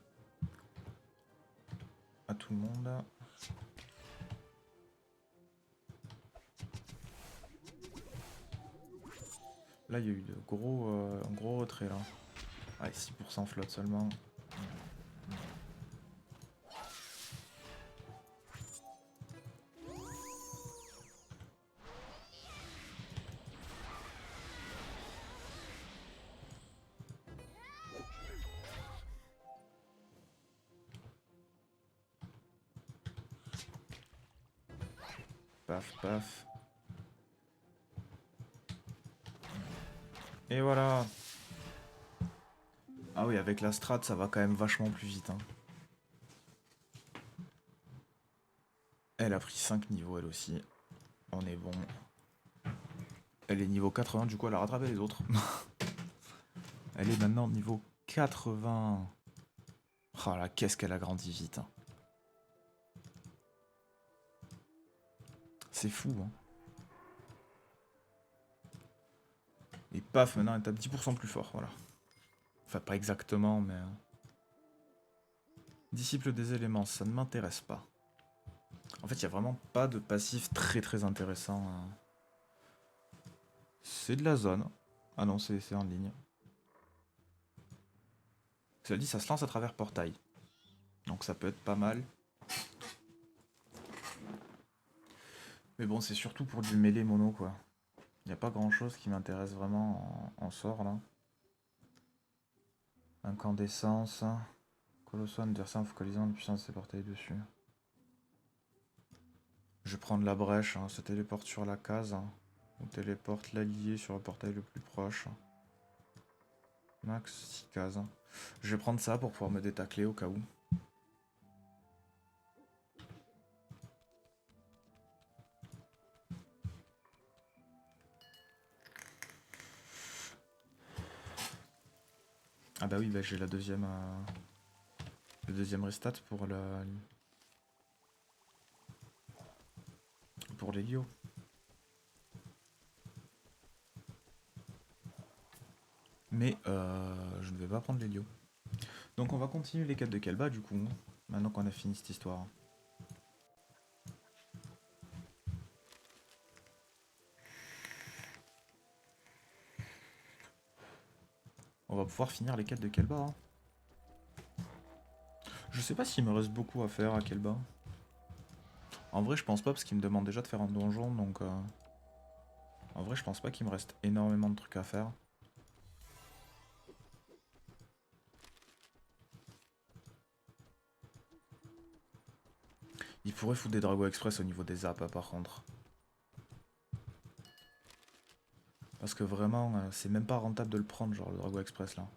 à tout le monde. Là, il y a eu de un gros retrait, là. Ouais, 6% flotte seulement. Paf, paf. Et voilà. Ah oui, avec la strat, ça va quand même vachement plus vite. Hein. Elle a pris 5 niveaux, elle aussi. On est bon. Elle est niveau 80, du coup, elle a rattrapé les autres. Elle est maintenant niveau 80. Oh là, qu'est-ce qu'elle a grandi vite. Hein. C'est fou, hein. Et paf, maintenant elle tape 10% plus fort, voilà. Enfin, pas exactement, mais... Disciple des éléments, ça ne m'intéresse pas. En fait, il n'y a vraiment pas de passif très intéressant. Hein. C'est de la zone. Ah non, c'est en ligne. Cela dit, ça se lance à travers portail. Donc ça peut être pas mal. Mais bon, c'est surtout pour du mêlé mono, quoi. Il n'y a pas grand chose qui m'intéresse vraiment en sort, là. Incandescence. Colosso, adversaire focalisant une puissance de ses portails dessus. Je vais prendre la brèche, hein. Ça téléporte sur la case. Hein. On téléporte l'allié sur le portail le plus proche. Max 6 cases. Je vais prendre ça pour pouvoir me détacler au cas où. Ah bah oui, bah j'ai la deuxième... le deuxième restat pour la... pour l'Helio. Mais je ne vais pas prendre l'Helio. Donc on va continuer les quêtes de Kelba du coup, maintenant qu'on a fini cette histoire. On va pouvoir finir les quêtes de Kelba. Hein. Je sais pas s'il me reste beaucoup à faire à Kelba. En vrai je pense pas parce qu'il me demande déjà de faire un donjon donc... En vrai je pense pas qu'il me reste énormément de trucs à faire. Il pourrait foutre des Drago Express au niveau des apps par contre. Parce que vraiment c'est même pas rentable de le prendre genre le Drago Express là.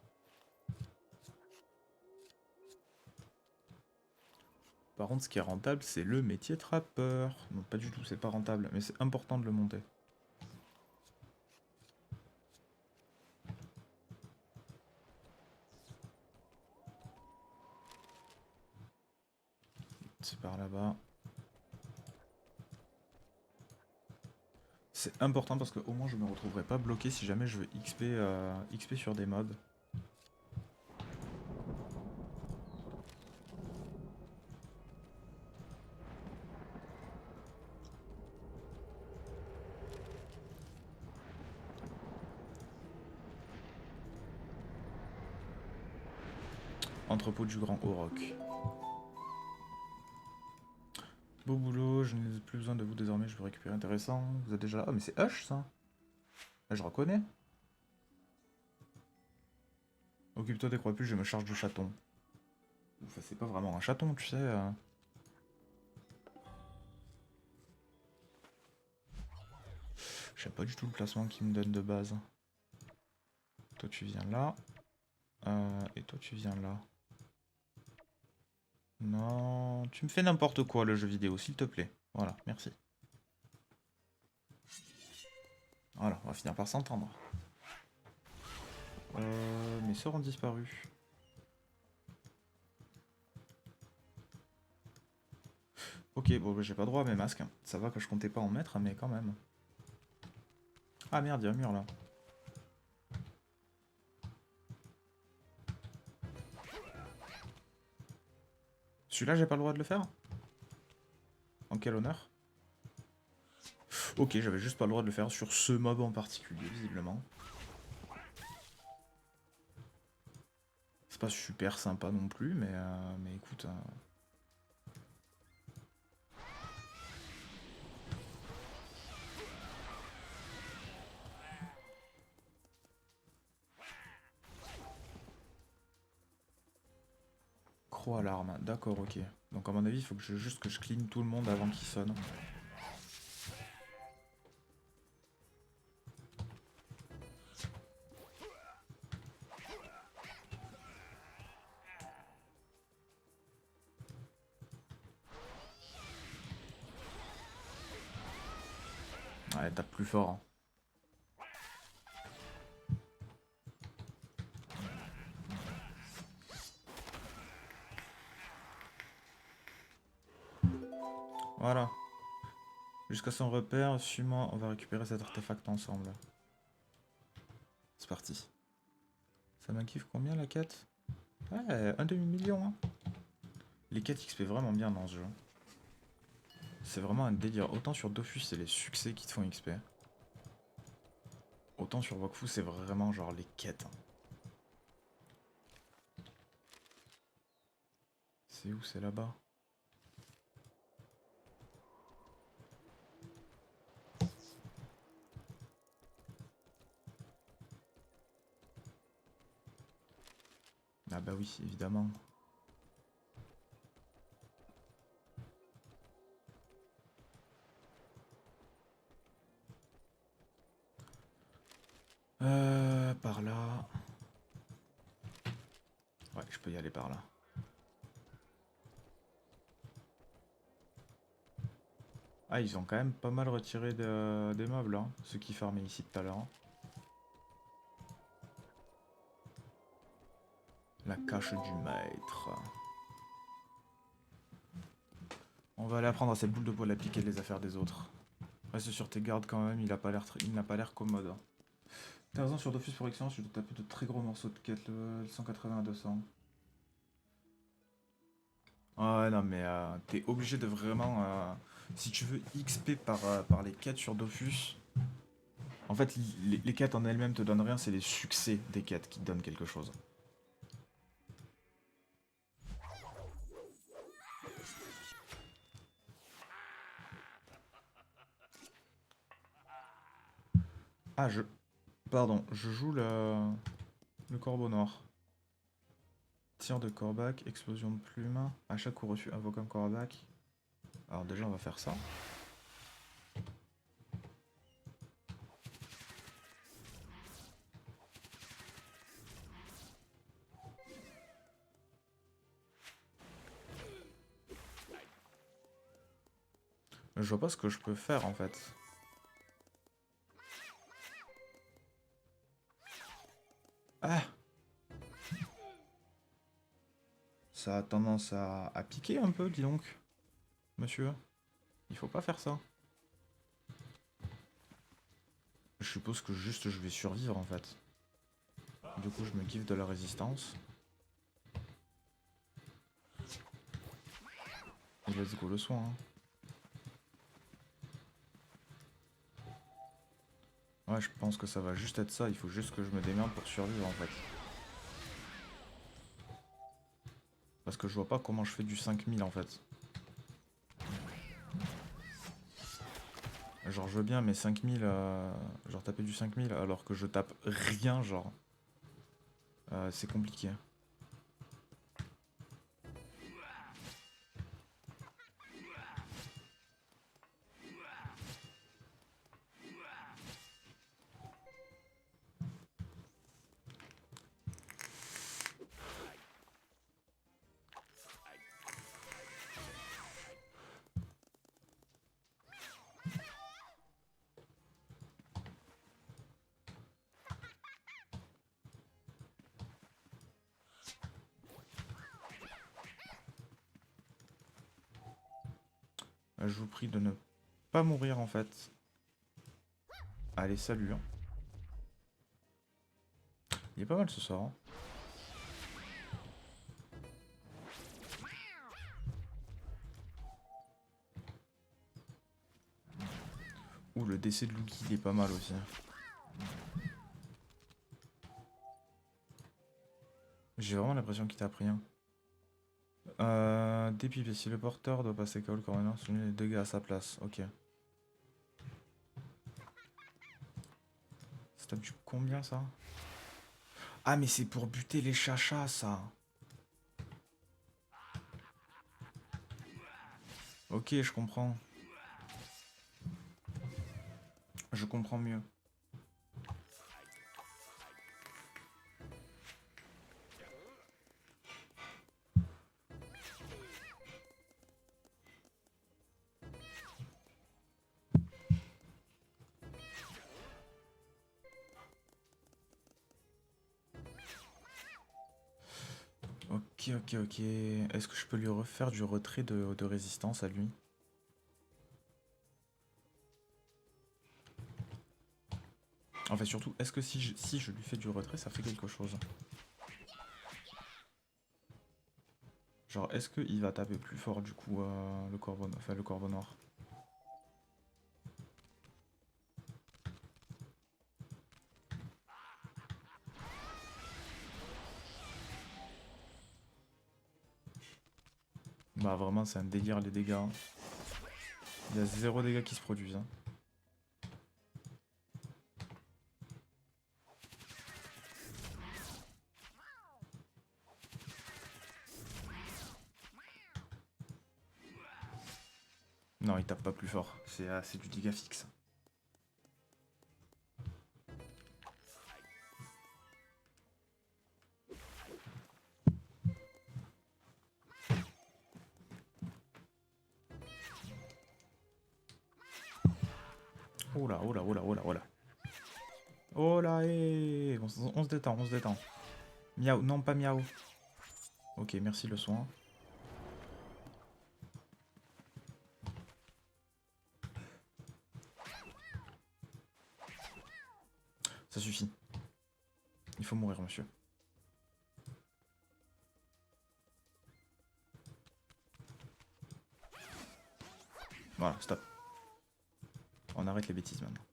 Par contre ce qui est rentable c'est le métier trappeur. Non pas du tout, c'est pas rentable mais c'est important de le monter. C'est par là-bas. C'est important parce qu'au moins je me retrouverai pas bloqué si jamais je veux XP sur des mobs. Entrepôt du Grand Auroch. Beau boulot, je n'ai plus besoin de vous désormais, je veux récupérer intéressant. Vous êtes déjà là. Oh mais c'est Hush ça. Là je reconnais. Occupe-toi des croix plus, je me charge du chaton. Enfin c'est pas vraiment un chaton, tu sais. Je sais pas du tout le placement qu'il me donne de base. Toi tu viens là. Et toi tu viens là. Non, tu me fais n'importe quoi le jeu vidéo, s'il te plaît. Voilà, merci. Voilà, on va finir par s'entendre. Mes sorts ont disparu. Ok, bon, bah, j'ai pas droit à mes masques. Ça va que je comptais pas en mettre, mais quand même. Ah merde, il y a un mur là. Celui-là, j'ai pas le droit de le faire? En quel honneur? Ok, j'avais juste pas le droit de le faire sur ce mob en particulier, visiblement. C'est pas super sympa non plus, mais écoute... Croix à l'arme, d'accord, ok. Donc à mon avis, il faut que juste que je clean tout le monde avant qu'il sonne. Ouais, tape plus fort. Hein. Voilà. Jusqu'à son repère, suis-moi, on va récupérer cet artefact ensemble. C'est parti. Ça m'inquiète combien la quête? Ouais, un demi-million. Hein. Les quêtes XP vraiment bien dans ce jeu. C'est vraiment un délire. Autant sur Dofus, c'est les succès qui te font XP. Autant sur Wakfu, c'est vraiment genre les quêtes. Hein. C'est où? C'est là-bas. oui, évidemment. Par là. Ouais, je peux y aller par là. Ah, ils ont quand même pas mal retiré des meubles, hein, ceux qui farmaient ici tout à l'heure. La cache du maître. On va aller apprendre à cette boule de poil à piquer les affaires des autres. Reste sur tes gardes quand même, il n'a pas l'air commode. 15 ans sur Dofus pour excellence, je dois taper de très gros morceaux de quête, level 180 à 200. Ah ouais, non mais t'es obligé de vraiment... si tu veux XP par les quêtes sur Dofus, en fait les quêtes en elles-mêmes te donnent rien, c'est les succès des quêtes qui te donnent quelque chose. Ah, Pardon, je joue le corbeau noir. Tir de corbac, explosion de plume. À chaque coup reçu, invoque un corbac. Alors déjà, on va faire ça. Je vois pas ce que je peux faire en fait. Ah! Ça a tendance à piquer un peu, dis donc. Monsieur, il faut pas faire ça. Je suppose que juste je vais survivre en fait. Du coup, je me kiffe de la résistance. Et let's go le soin. Hein. Ouais, je pense que ça va juste être ça. Il faut juste que je me démerde pour survivre en fait. Parce que je vois pas comment je fais du 5000 en fait. Genre je veux bien mais 5000, genre taper du 5000 alors que je tape rien genre. C'est compliqué. Je vous prie de ne pas mourir en fait. Allez, salut. Hein. Il est pas mal ce sort. Hein. Ouh, le décès de Luki, il est pas mal aussi. J'ai vraiment l'impression qu'il t'a pris un. Dépipé, si le porteur doit passer KO, le coroner soumet les dégâts à sa place. Ok. Ça tape du combien ça? Ah mais c'est pour buter les chachas ça. Ok, je comprends. Je comprends mieux. Ok, ok, ok. Est-ce que je peux lui refaire du retrait de résistance à lui? En fait, surtout, est-ce que si je lui fais du retrait, ça fait quelque chose? Genre, est-ce qu'il va taper plus fort du coup le corbeau noir? Bah vraiment, c'est un délire les dégâts. Hein. Il y a zéro dégâts qui se produisent. Hein. Non, il tape pas plus fort. C'est du dégât fixe. Oh là, oh là, oh là, oh là, oh là. Oh là, on se détend, on se détend. Miaou, non pas miaou. Ok, merci le soin. Ça suffit. Il faut mourir, monsieur. Voilà, stop. On arrête les bêtises maintenant.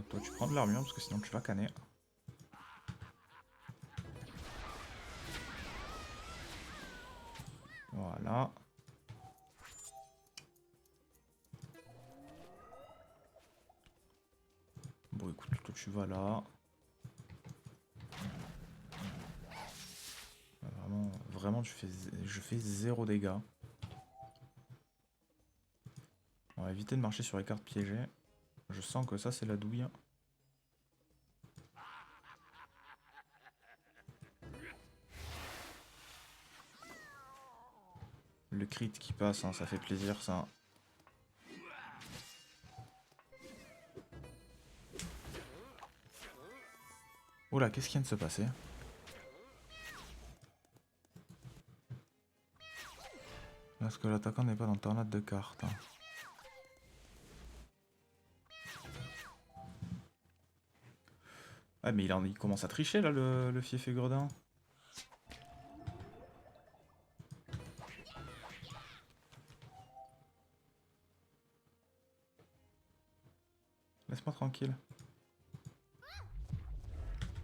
Toi tu prends de l'armure parce que sinon tu vas canner. Voilà. Bon écoute, toi tu vas là. Vraiment, vraiment je fais 0 dégâts. On va éviter de marcher sur les cartes piégées. Je sens que ça c'est la douille. Le crit qui passe, hein, ça fait plaisir ça. Oula, qu'est-ce qui vient de se passer? Est-ce que l'attaquant n'est pas dans tornade de cartes? Ah mais il commence à tricher là le fief et gredin. Laisse-moi tranquille.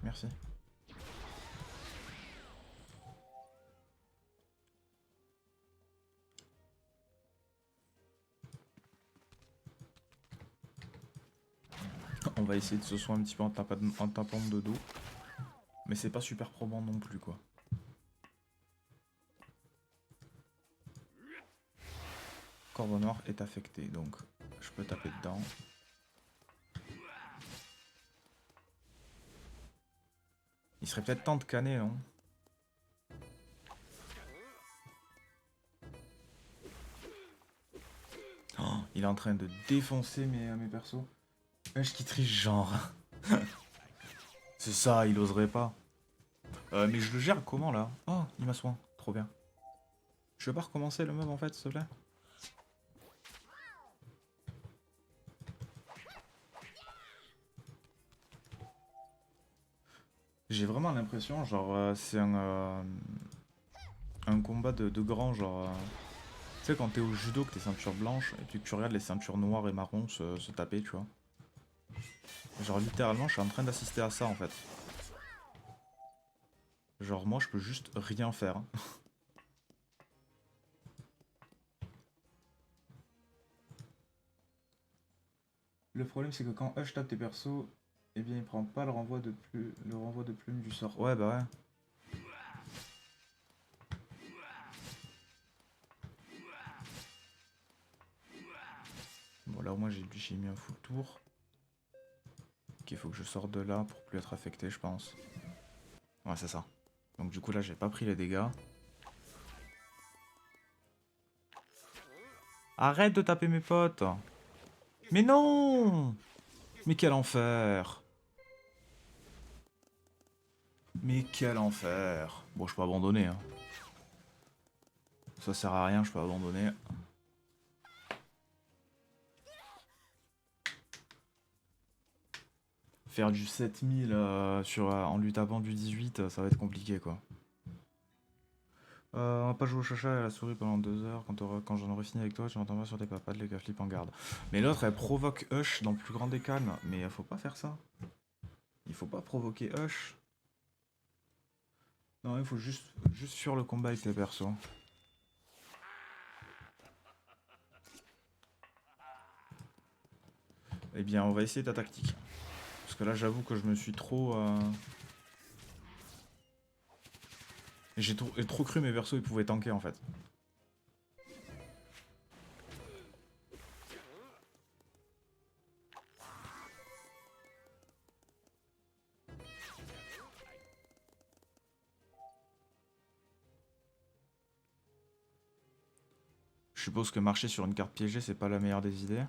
Merci. On va essayer de se soigner un petit peu en tapant de dos. Mais c'est pas super probant non plus quoi. Corbeau noir est affecté donc je peux taper dedans. Il serait peut-être temps de canner, non? Oh, il est en train de défoncer mes persos. Je qui triche genre. C'est ça, il oserait pas. Mais je le gère comment là? Oh, il m'a soin. Trop bien. Je vais pas recommencer le mob en fait, s'il te plaît? J'ai vraiment l'impression, genre, c'est un combat de grand, genre... tu sais, quand t'es au judo, que t'es ceinture blanche, et puis que tu regardes les ceintures noires et marrons se taper, tu vois. Genre, littéralement, je suis en train d'assister à ça, en fait. Genre, moi, je peux juste rien faire. Le problème, c'est que quand Hush tape tes persos, eh bien, il prend pas le renvoi de plume du sort. Ouais, bah ouais. Bon, là, au moins, j'ai mis un full tour. Ok, il faut que je sorte de là pour plus être affecté, je pense. Ouais, c'est ça. Donc, du coup, là, j'ai pas pris les dégâts. Arrête de taper mes potes! Mais non! Mais quel enfer! Mais quel enfer! Bon, je peux abandonner, hein. Ça sert à rien, je peux abandonner. Faire du 7000 en lui tapant du 18, ça va être compliqué, quoi. On va pas jouer au chacha et à la souris pendant 2 heures. Quand j'en aurai fini avec toi, tu m'entendras sur tes papates, les gars flip en garde. Mais l'autre, elle provoque Hush dans le plus grand des calmes. Mais faut pas faire ça. Il faut pas provoquer Hush. Non, il faut juste fuir le combat avec tes persos. Eh bien, on va essayer ta tactique. Parce que là, j'avoue que je me suis trop... J'ai trop cru mes persos, ils pouvaient tanker, en fait. Je suppose que marcher sur une carte piégée, c'est pas la meilleure des idées.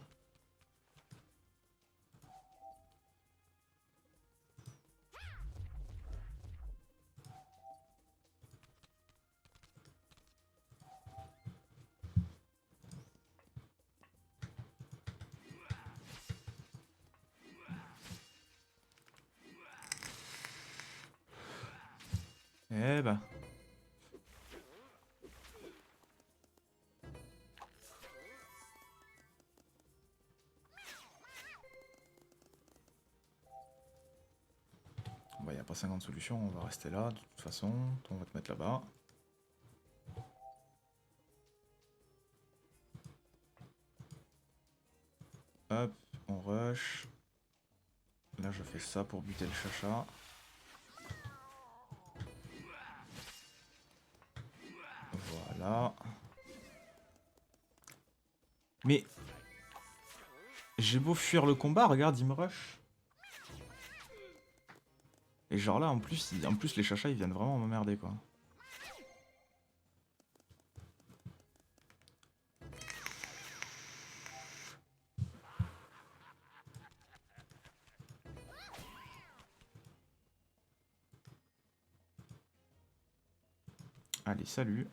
Eh ben. Bah, y a pas 50 solutions, on va rester là, de toute façon. On va te mettre là-bas. Hop, on rush. Là, je fais ça pour buter le chacha. Voilà. Mais... j'ai beau fuir le combat, regarde, il me rush. Et genre là, en plus les chachas, ils viennent vraiment m'emmerder, quoi. Allez, salut.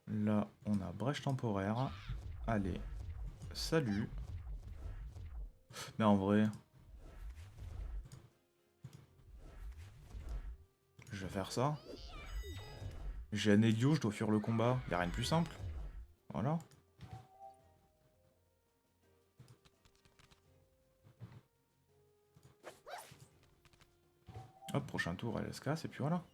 Là, on a brèche temporaire. Allez, salut. Mais en vrai... je vais faire ça. J'ai un Elio, je dois fuir le combat. Y'a rien de plus simple. Voilà. Hop, prochain tour, elle se casse, et puis voilà.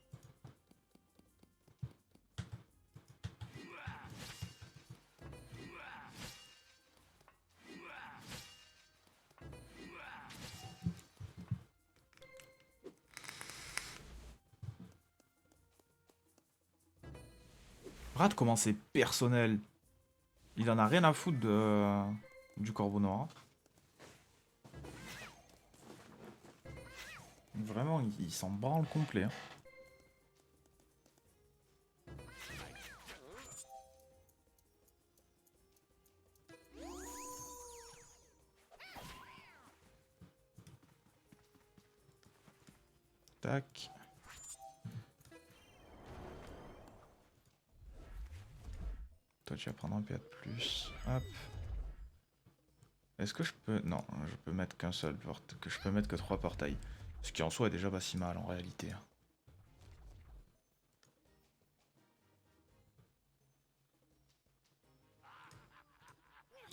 Regarde comment c'est personnel. Il en a rien à foutre du corbeau noir. Vraiment, il s'en branle complet. Hein. Tac. Toi, tu vas prendre un PA de plus. Hop. Est-ce que je peux... non, je peux mettre qu'un seul porte... que je peux mettre que 3 portails. Ce qui en soi est déjà pas si mal en réalité.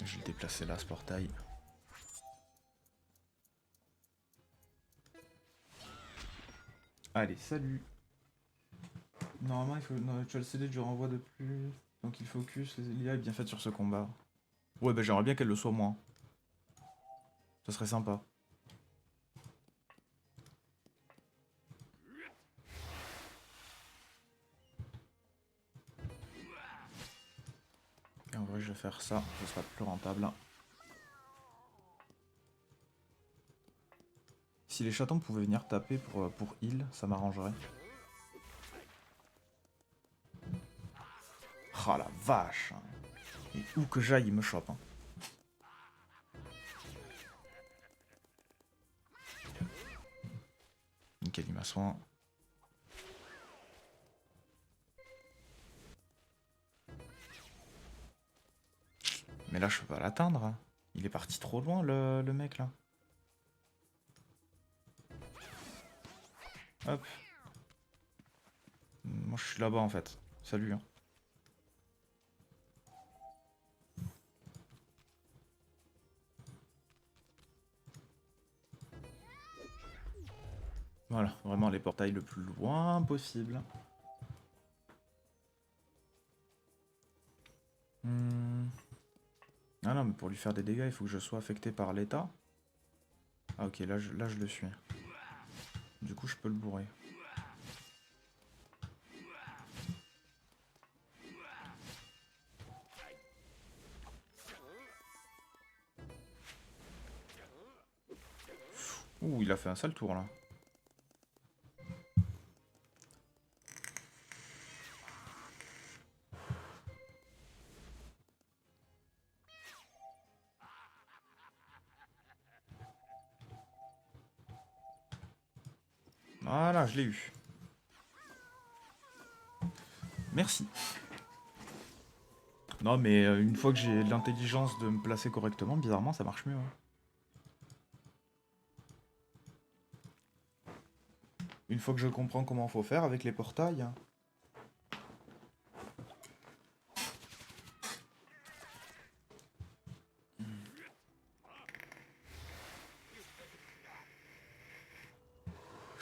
Je vais le déplacer là, ce portail. Allez, salut. Normalement, il faut... non, tu as le CD du renvoi de plus. Donc il focus, l'IA est bien faite sur ce combat. Ouais, bah j'aimerais bien qu'elle le soit moins. Ça serait sympa. Et en vrai, je vais faire ça, ce sera plus rentable. Si les chatons pouvaient venir taper pour heal, ça m'arrangerait. Ah la vache! Et où que j'aille, il me chope. Hein. Nickel, il m'a soin. Mais là, je peux pas l'atteindre. Il est parti trop loin, le mec, là. Hop. Moi, je suis là-bas, en fait. Salut, hein. Voilà, vraiment les portails le plus loin possible. Ah non, mais pour lui faire des dégâts, il faut que je sois affecté par l'état. Ah ok, là je le suis. Du coup, je peux le bourrer. Ouh, il a fait un sale tour, là. Voilà, je l'ai eu. Merci. Non, mais une fois que j'ai l'intelligence de me placer correctement, bizarrement, ça marche mieux. Hein. Une fois que je comprends comment faut faire avec les portails. Hein.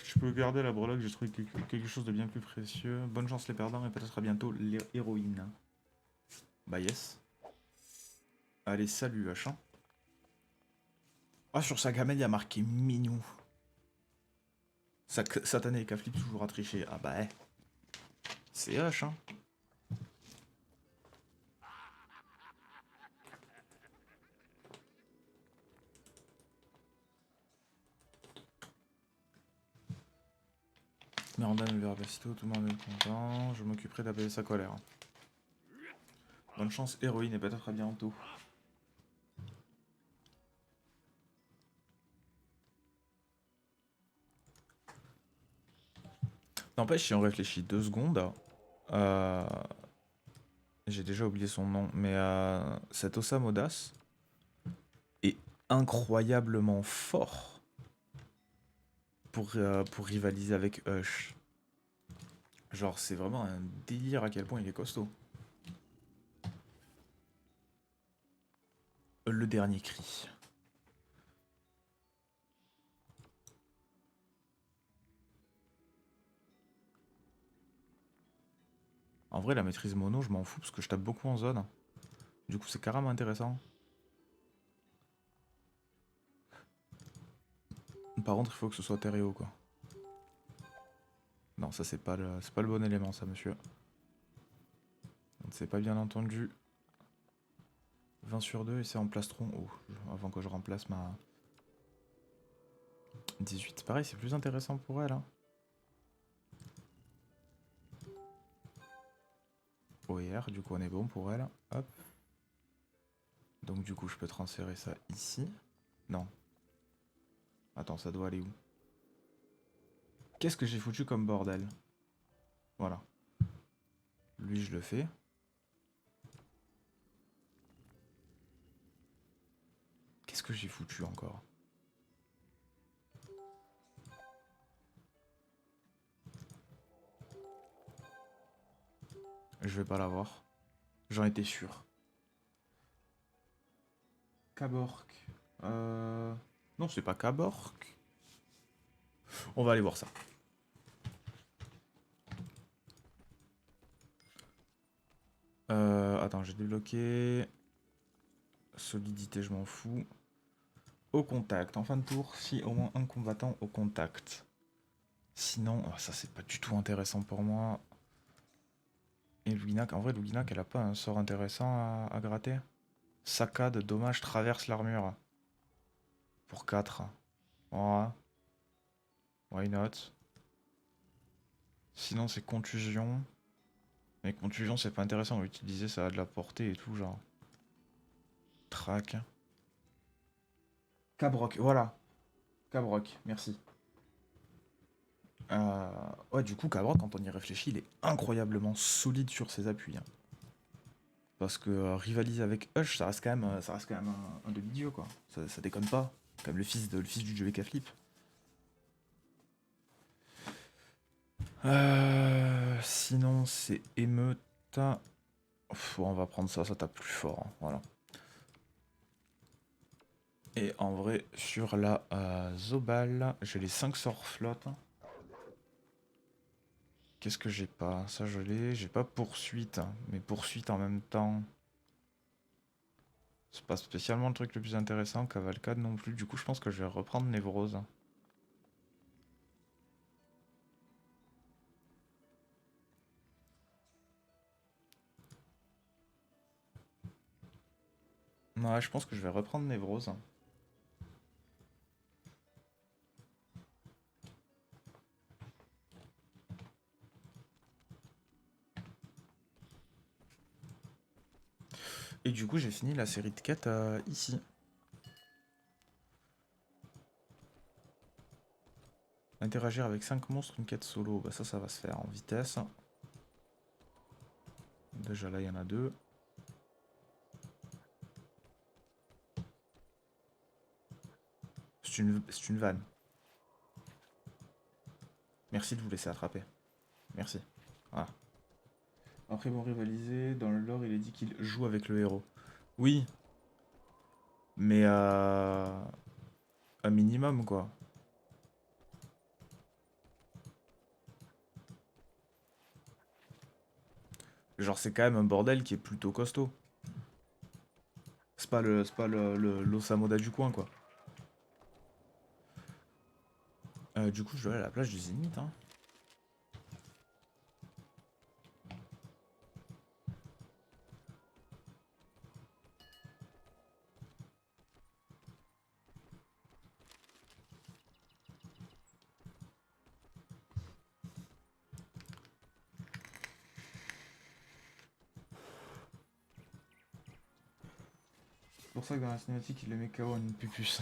Je peux garder la breloque, j'ai trouvé quelque chose de bien plus précieux. Bonne chance les perdants et peut-être à bientôt l'héroïne. Bah yes. Allez, salut H1. Ah, sur sa gamelle, il y a marqué Minou. Satané et Caflip toujours à tricher. Ah bah, c'est H, hein. Miranda me verra aussitôt, tout le monde est content. Je m'occuperai d'apaiser sa colère. Bonne chance, héroïne, et peut-être à bientôt. N'empêche, si on réfléchit 2 secondes, euh, j'ai déjà oublié son nom, mais cet Osamu Odas est incroyablement fort pour rivaliser avec Hush. Genre, c'est vraiment un délire à quel point il est costaud. Le dernier cri. En vrai, la maîtrise mono, je m'en fous parce que je tape beaucoup en zone. Du coup, c'est carrément intéressant. Par contre, il faut que ce soit terre et eau, quoi. Non, ça, c'est pas le bon élément, ça, monsieur. C'est pas bien entendu. 20 sur 2 et c'est en plastron. Oh, avant que je remplace ma 18. Pareil, c'est plus intéressant pour elle. Hein. OER, du coup, on est bon pour elle. Hop. Donc, du coup, je peux transférer ça ici. Non. Attends, ça doit aller où? Qu'est-ce que j'ai foutu comme bordel? Voilà. Lui, je le fais. Qu'est-ce que j'ai foutu encore? Je vais pas l'avoir. J'en étais sûr. Cabork. Non, c'est pas Cabork. On va aller voir ça. Attends, j'ai débloqué. Solidité, je m'en fous. Au contact. En fin de tour, si au moins un combattant au contact. Sinon, oh, ça c'est pas du tout intéressant pour moi. Et Luginak, en vrai, Luginak, elle a pas un sort intéressant à gratter. Saccade, dommage, traverse l'armure. Pour 4. Ouais. Why not? Sinon, c'est contusion. Mais contusion, c'est pas intéressant à utiliser, ça a de la portée et tout, genre. Trac. Cabroc, voilà. Cabroc, merci. Ouais, du coup, Cabroc, quand on y réfléchit, il est incroyablement solide sur ses appuis. Hein. Parce que rivaliser avec Hush, ça reste quand même un demi-dieu, quoi. Ça déconne pas. Comme le fils du dieu Flip. Sinon, c'est émeute. On va prendre ça, ça tape plus fort. Hein, voilà. Et en vrai, sur la Zobal, j'ai les 5 sorts flotte. Qu'est-ce que j'ai pas? Ça, je l'ai. J'ai pas poursuite. Mais poursuite en même temps. C'est pas spécialement le truc le plus intéressant. Cavalcade non plus. Du coup, je pense que je vais reprendre Névrose. Ouais, je pense que je vais reprendre Névrose. Et du coup, j'ai fini la série de quêtes ici. Interagir avec 5 monstres, une quête solo. Bah ça va se faire en vitesse. Déjà là, il y en a 2. C'est une vanne. Merci de vous laisser attraper. Merci. Voilà. Après, ils vont rivaliser. Dans le lore, il est dit qu'il joue avec le héros. Oui, mais un minimum, quoi. Genre, c'est quand même un bordel qui est plutôt costaud. C'est pas l'Osamoda du coin, quoi. Du coup, je dois aller à la plage du Zénith, hein. C'est pour ça que dans la cinématique, il le met KO en une pupus.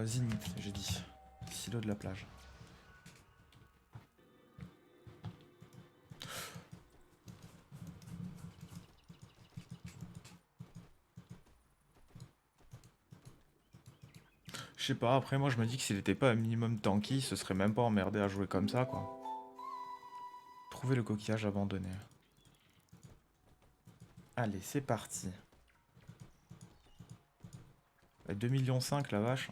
Zénith, j'ai dit. Silo de la plage. Je sais pas, après moi je me dis que s'il était pas un minimum tanky, ce serait même pas emmerdé à jouer comme ça, quoi. Trouver le coquillage abandonné. Allez, c'est parti. 2,5 millions la vache.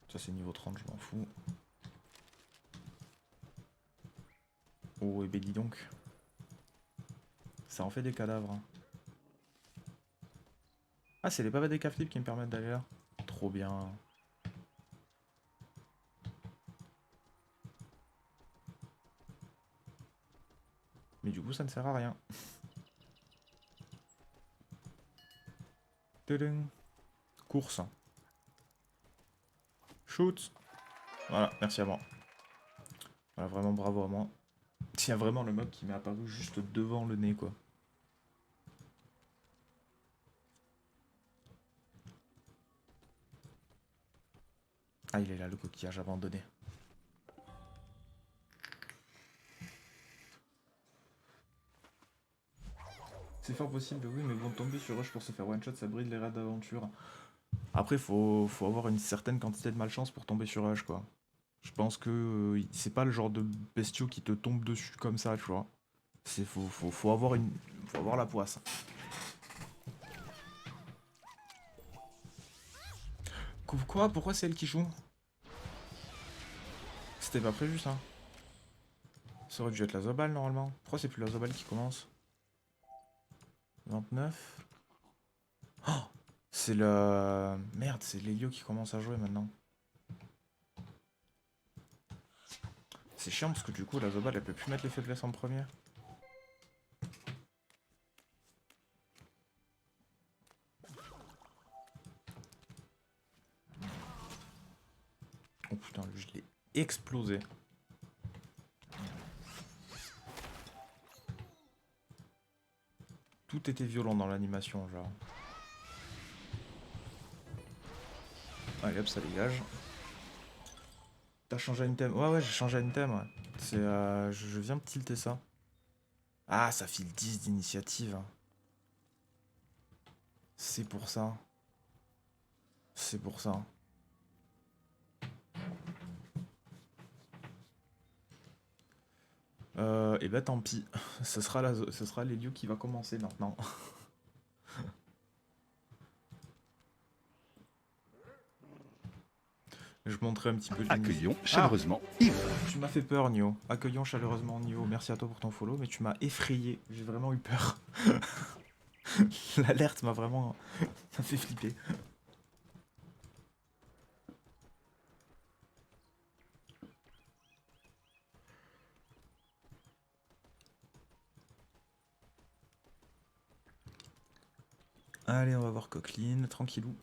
Ça c'est niveau 30, je m'en fous. Oh, et ben dis donc. Ça en fait des cadavres. Hein. Ah, c'est les pavés des cafetives qui me permettent d'aller là. Trop bien. Mais du coup, ça ne sert à rien. Tadam. Course. Shoot. Voilà, merci à moi. Voilà, vraiment bravo à moi. Il y a vraiment le mob qui m'est apparu juste devant le nez, quoi. Ah, il est là, le coquillage abandonné. C'est fort possible, oui, mais bon, tomber sur Rush pour se faire one-shot, ça bride les raids d'aventure. Après, faut avoir une certaine quantité de malchance pour tomber sur Rush, quoi. Je pense que c'est pas le genre de bestiaux qui te tombe dessus comme ça, tu vois. Faut avoir la poisse. Quoi? Pourquoi c'est elle qui joue? C'était pas prévu ça. Ça aurait dû être la Zobal normalement. Pourquoi c'est plus la Zobal qui commence? 29. Oh, c'est le... Merde, c'est l'Elio qui commence à jouer maintenant. C'est chiant parce que du coup la Zobal elle peut plus mettre les faiblesses en premier. Oh putain, lui je l'ai explosé. Tout était violent dans l'animation, genre. Allez hop, ça dégage. T'as changé un item? Ouais, ouais, j'ai changé un item, ouais. C'est, je viens de tilter ça. Ah, ça file 10 d'initiative. C'est pour ça. C'est pour ça. Et bah tant pis. Ce sera l'Elio qui va commencer maintenant. Je montrerai un petit peu Accueillons chaleureusement Yves. Tu m'as fait peur, Nio. Accueillons chaleureusement Nio. Merci à toi pour ton follow, mais tu m'as effrayé. J'ai vraiment eu peur. L'alerte m'a vraiment... ça fait flipper. Allez, on va voir Coqueline, tranquillou.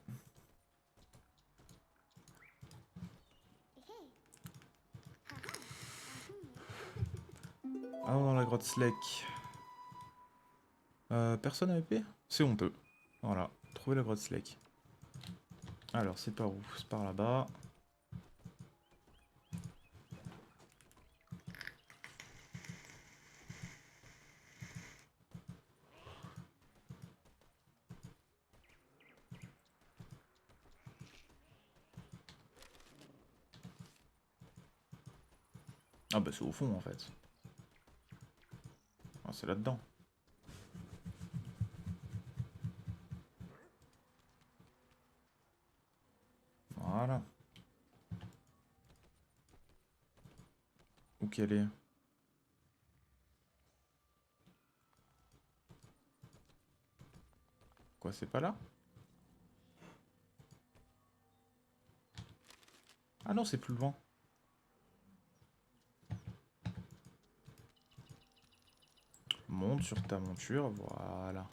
Allons dans la grotte Sleck. Personne à épée? C'est honteux. Voilà, trouver la grotte Slake. Alors, c'est par où? C'est par là-bas. Ah bah c'est au fond en fait. Ah, c'est là-dedans. Voilà. Où qu'elle est? Quoi, c'est pas là? Ah non, c'est plus loin. Monte sur ta monture, voilà.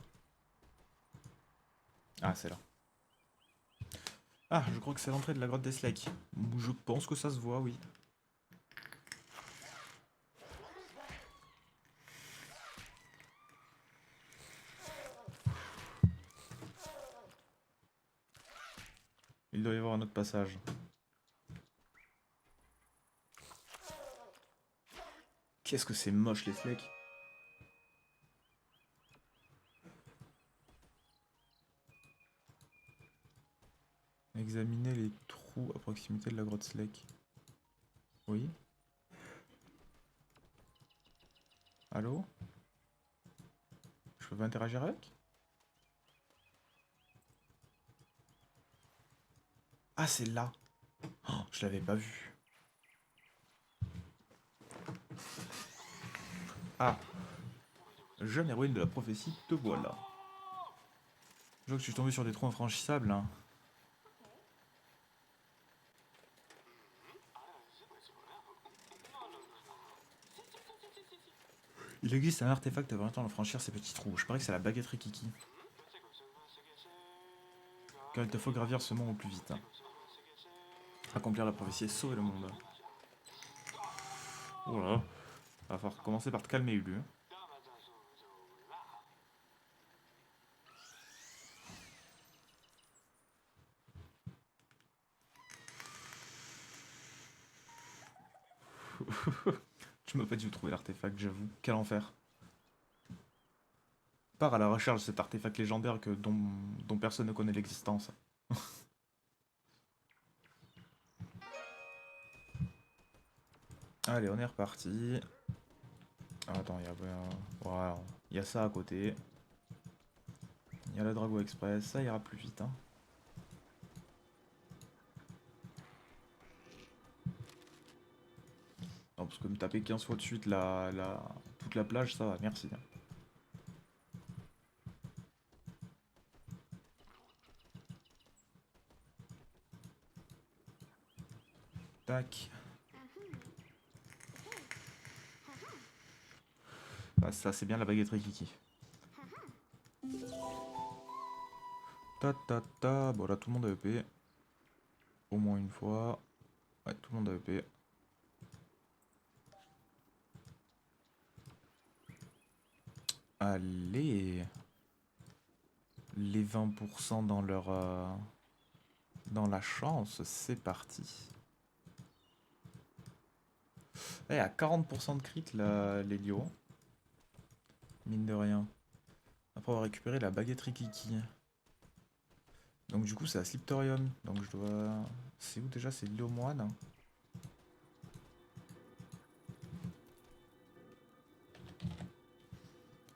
Ah, c'est là. Ah, je crois que c'est l'entrée de la grotte des Slake. Je pense que ça se voit, oui. Il doit y avoir un autre passage. Qu'est-ce que c'est moche les Slake. Examiner les trous à proximité de la grotte Slake. Oui. Allô? Je peux pas interagir avec? Ah, c'est là. Oh, je l'avais pas vu. Ah. Jeune héroïne de la prophétie, te voilà. Je vois que je suis tombé sur des trous infranchissables, hein. Il existe un artefact permettant de franchir ces petits trous. Je parie que c'est la baguette Rikiki. Car il te faut gravir ce mont au plus vite. Accomplir la prophétie et sauver le monde. Voilà. Va falloir commencer par te calmer, Ulu. Tu m'as pas dit où trouver l'artefact, j'avoue. Quel enfer. Pars à la recherche de cet artefact légendaire dont personne ne connaît l'existence. Allez, on est reparti. Ah, attends, il y a... Voilà. Il y a ça à côté. Il y a la Drago Express, ça ira plus vite, hein. Non, parce que me taper 15 fois de suite toute la plage, ça va, merci. Tac. Ah, ça, c'est bien la baguette Rikiki. Ta ta ta. Bon, là, tout le monde a EP. Au moins une fois. Ouais, tout le monde a EP. Allez. Les 20% dans leur... dans la chance, c'est parti. Eh, à 40% de crit, là, l'Helio. Mine de rien. Après avoir récupéré la baguette Rikiki. Donc du coup, c'est à Sliptorium. Donc je dois... C'est où déjà? C'est l'île aux moines.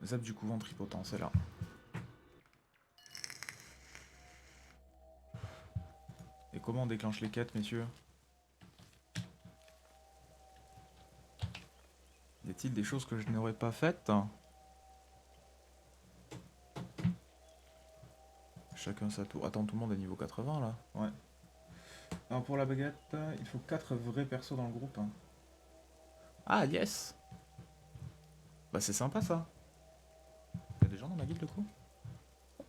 Zap du couvent tripotant, c'est là. Et comment on déclenche les quêtes, messieurs? Y a-t-il des choses que je n'aurais pas faites? Chacun sa tour. Attends, tout le monde est niveau 80 là? Ouais. Alors pour la baguette, il faut 4 vrais persos dans le groupe. Ah yes! Bah c'est sympa ça. Y'a des gens dans ma guilde du coup?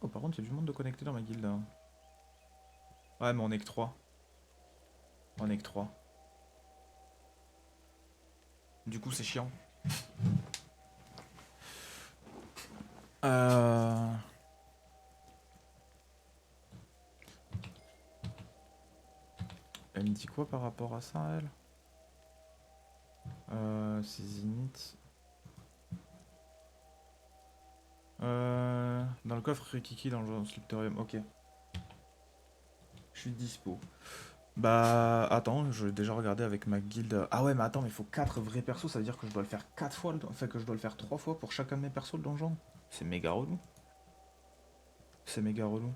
Oh par contre il y a du monde de connecté dans ma guilde. Ouais mais on est que 3. On est que 3. Du coup c'est chiant. Euh... Elle me dit quoi par rapport à ça, elle? C'est Zenith. Dans le coffre Rikiki dans le Scriptorium, ok. Je suis dispo. Bah attends, je vais déjà regarder avec ma guilde. Ah ouais mais attends, mais il faut 4 vrais persos, ça veut dire que je dois le faire 4 fois, enfin que je dois le faire 3 fois pour chacun de mes persos le donjon. C'est méga relou. C'est méga relou.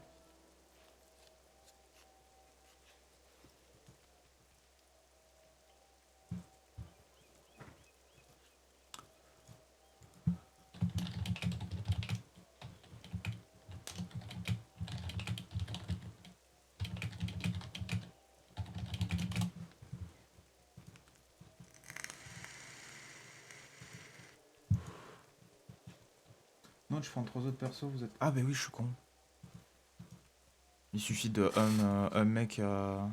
Non, je prends 3 autres persos, vous êtes. Ah bah oui, je suis con. Il suffit de un mec. Je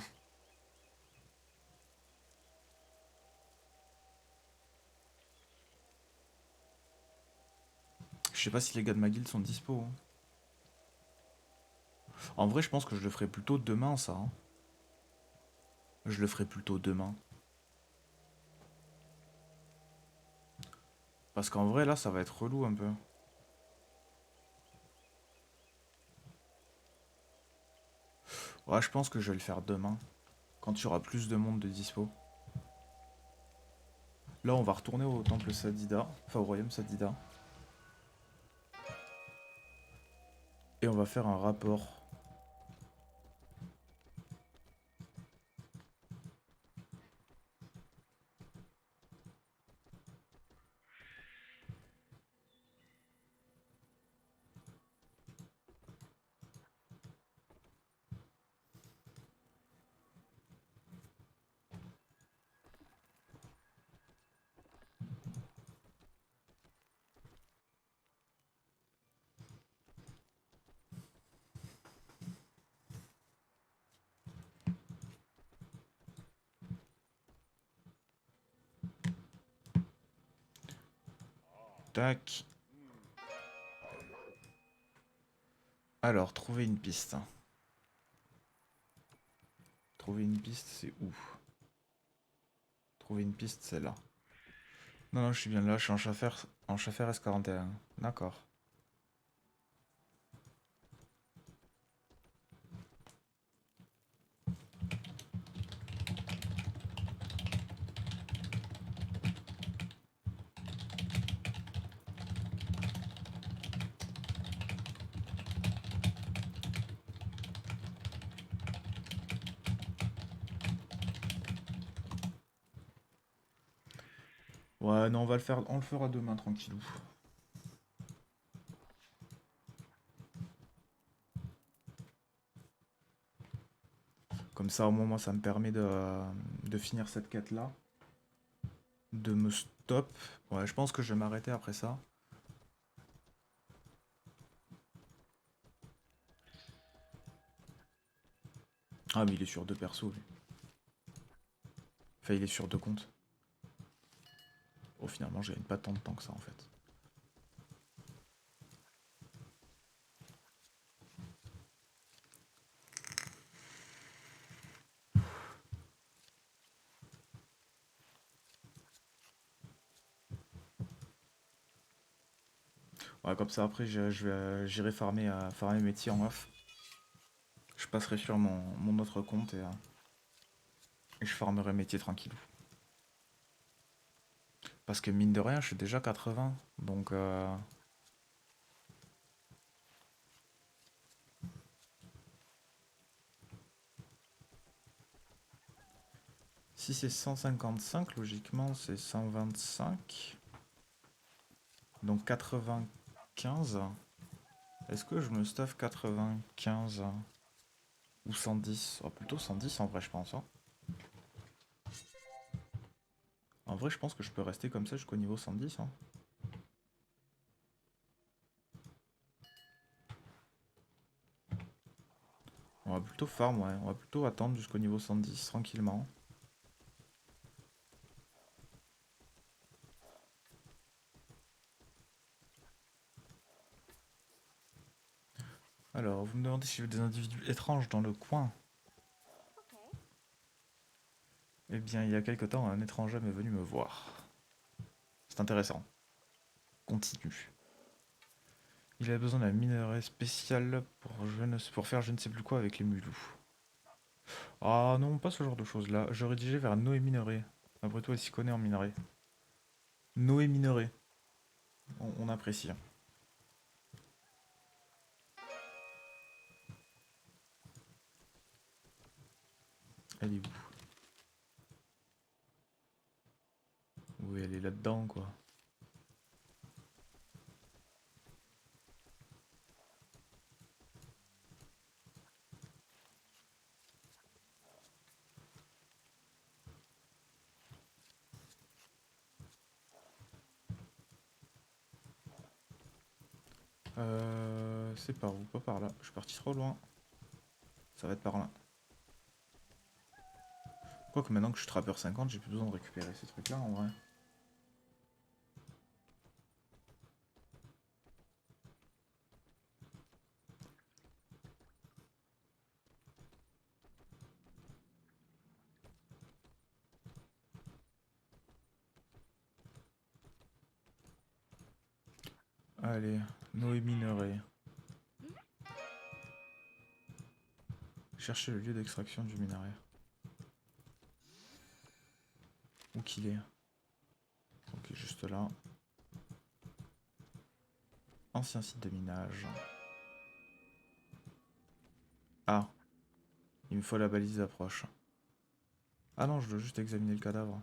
sais pas si les gars de ma guilde sont dispo, hein. En vrai, je pense que je le ferai plutôt demain, ça, hein. Je le ferai plutôt demain. Parce qu'en vrai, là, ça va être relou un peu. Ouais, je pense que je vais le faire demain. Quand il y aura plus de monde de dispo. Là, on va retourner au temple Sadida. Enfin, au royaume Sadida. Et on va faire un rapport. Tac. Alors, trouver une piste. Trouver une piste, c'est où? Trouver une piste, c'est là. Non, non, je suis bien là, je suis en chauffeur S41. D'accord. Ouais, non, on le fera demain, tranquillou. Comme ça, au moins, moi, ça me permet de finir cette quête-là. De me stop. Ouais, je pense que je vais m'arrêter après ça. Ah, mais il est sur 2 persos, lui. Enfin, il est sur 2 comptes. Oh, finalement, je gagne pas tant de temps que ça, en fait. Ouais, comme ça, après, j'irai farmer mes tirs en off. Je passerai sur mon autre compte et je farmerai mes tirs tranquillou. Parce que mine de rien, je suis déjà 80. Donc, si c'est 155, logiquement, c'est 125. Donc 95. Est-ce que je me stuff 95 ou 110? Oh, plutôt 110 en vrai, je pense, hein. En vrai, je pense que je peux rester comme ça jusqu'au niveau 110, hein. On va plutôt farm, ouais. On va plutôt attendre jusqu'au niveau 110 tranquillement. vous me demandez si j'ai vu des individus étranges dans le coin. Eh bien, il y a quelque temps, un étranger m'est venu me voir. C'est intéressant. Continue. Il avait besoin d'un minerai spécial pour faire je ne sais plus quoi avec les mulous. Ah non, pas ce genre de choses-là. Je rédigeais vers Noé Minerai. Après tout, elle s'y connaît en minerai. Noé Minerai. On apprécie. Elle est où? Oui, elle est là-dedans, quoi. C'est par où? Pas par là. Je suis parti trop loin. Ça va être par là. Quoique maintenant que je suis trappeur 50, j'ai plus besoin de récupérer ces trucs-là en vrai. Allez, Noé Minerai. Chercher le lieu d'extraction du minerai. Où qu'il est? Ok, juste là. Ancien site de minage. Ah, il me faut la balise d'approche. Ah non, je dois juste examiner le cadavre.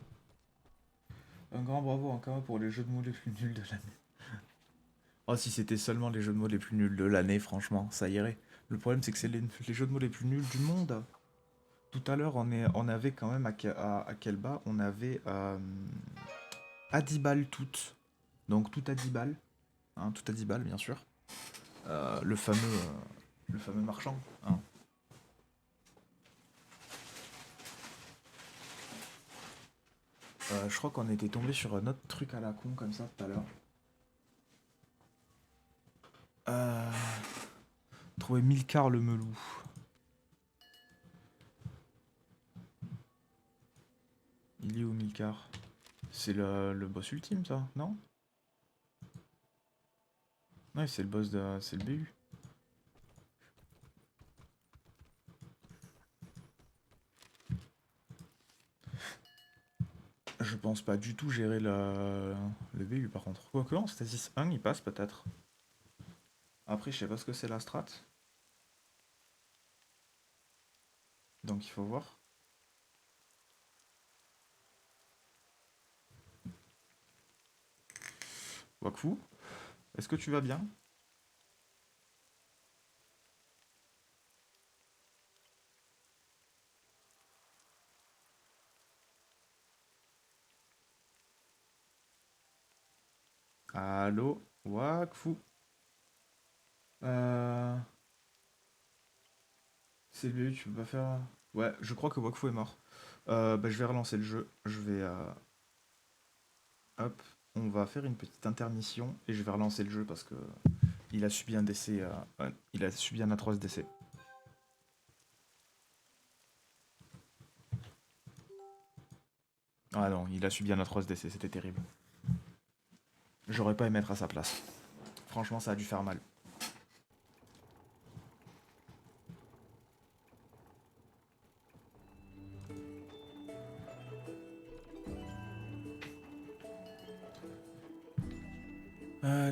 Un grand bravo encore pour les jeux de mots les plus nuls de l'année. Oh, si c'était seulement les jeux de mots les plus nuls de l'année, franchement, ça irait. Le problème, c'est que c'est les jeux de mots les plus nuls du monde. Tout à l'heure, on avait quand même à quel bas? On avait à 10 balles toutes. Donc tout à 10 balles. Hein, tout à 10 balles, bien sûr. Le fameux marchand. Hein. Je crois qu'on était tombé sur un autre truc à la con comme ça tout à l'heure. Trouver Milcar le melou. Il est où Milcar? C'est le boss ultime ça, non? Ouais, c'est le boss de. C'est le BU. Je pense pas du tout gérer le BU par contre. Quoique en Stasis 1 il passe peut-être. Après je sais pas ce que c'est la strat. Donc il faut voir. Wakfu, est-ce que tu vas bien? Allô? Wakfu. Euh... C'est le BU, tu peux pas faire. Ouais, je crois que Wakfu est mort. Bah, je vais relancer le jeu. Je vais. Hop. On va faire une petite intermission et je vais relancer le jeu parce que il a subi un décès. Il a subi un atroce décès. Ah non, il a subi un atroce décès, c'était terrible. J'aurais pas aimé être à sa place. Franchement, ça a dû faire mal.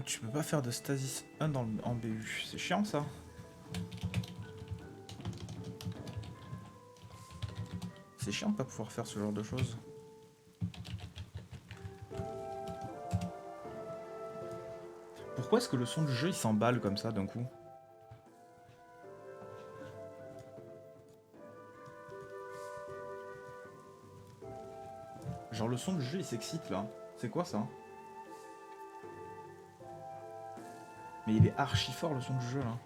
Tu peux pas faire de Stasis 1 en BU. C'est chiant ça. C'est chiant de pas pouvoir faire ce genre de choses. Pourquoi est-ce que le son du jeu il s'emballe comme ça d'un coup? Genre le son du jeu il s'excite là. C'est quoi ça? Mais il est archi fort le son du jeu là.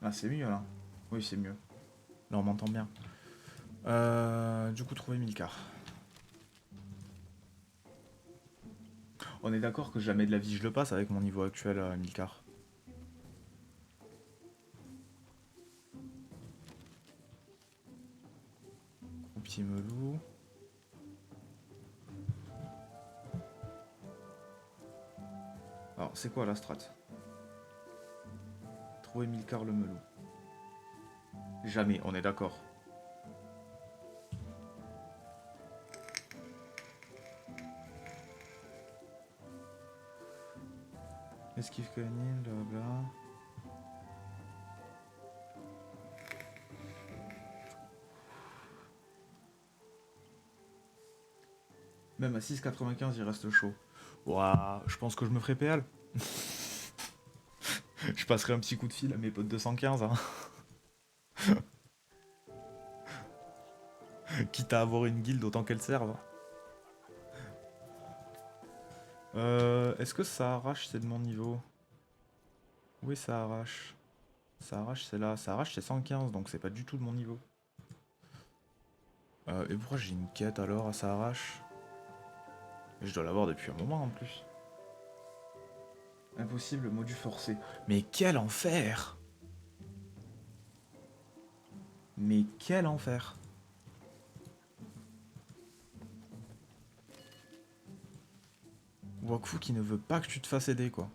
Ah c'est mieux là. Oui c'est mieux. Là on m'entend bien. Du coup trouver Milcar. On est d'accord que jamais de la vie je le passe avec mon niveau actuel à Milcar. Croupier melou. Alors, c'est quoi la strat? Trouver Milcar le melou. Jamais, on est d'accord. Esquive canine, blabla. Même à 6,95 il reste chaud. Ouah, je pense que je me ferai PL. Je passerai un petit coup de fil à mes potes 215. Hein. Quitte à avoir une guilde, autant qu'elle serve. Est-ce que ça arrache, c'est de mon niveau? Oui, ça arrache. Ça arrache, c'est là. Ça arrache, c'est 115, donc c'est pas du tout de mon niveau. Et pourquoi j'ai une quête alors à ça arrache? Et je dois l'avoir depuis un moment en plus. Impossible, module forcé. Mais quel enfer! Mais quel enfer! Wakfu qui ne veut pas que tu te fasses aider, quoi.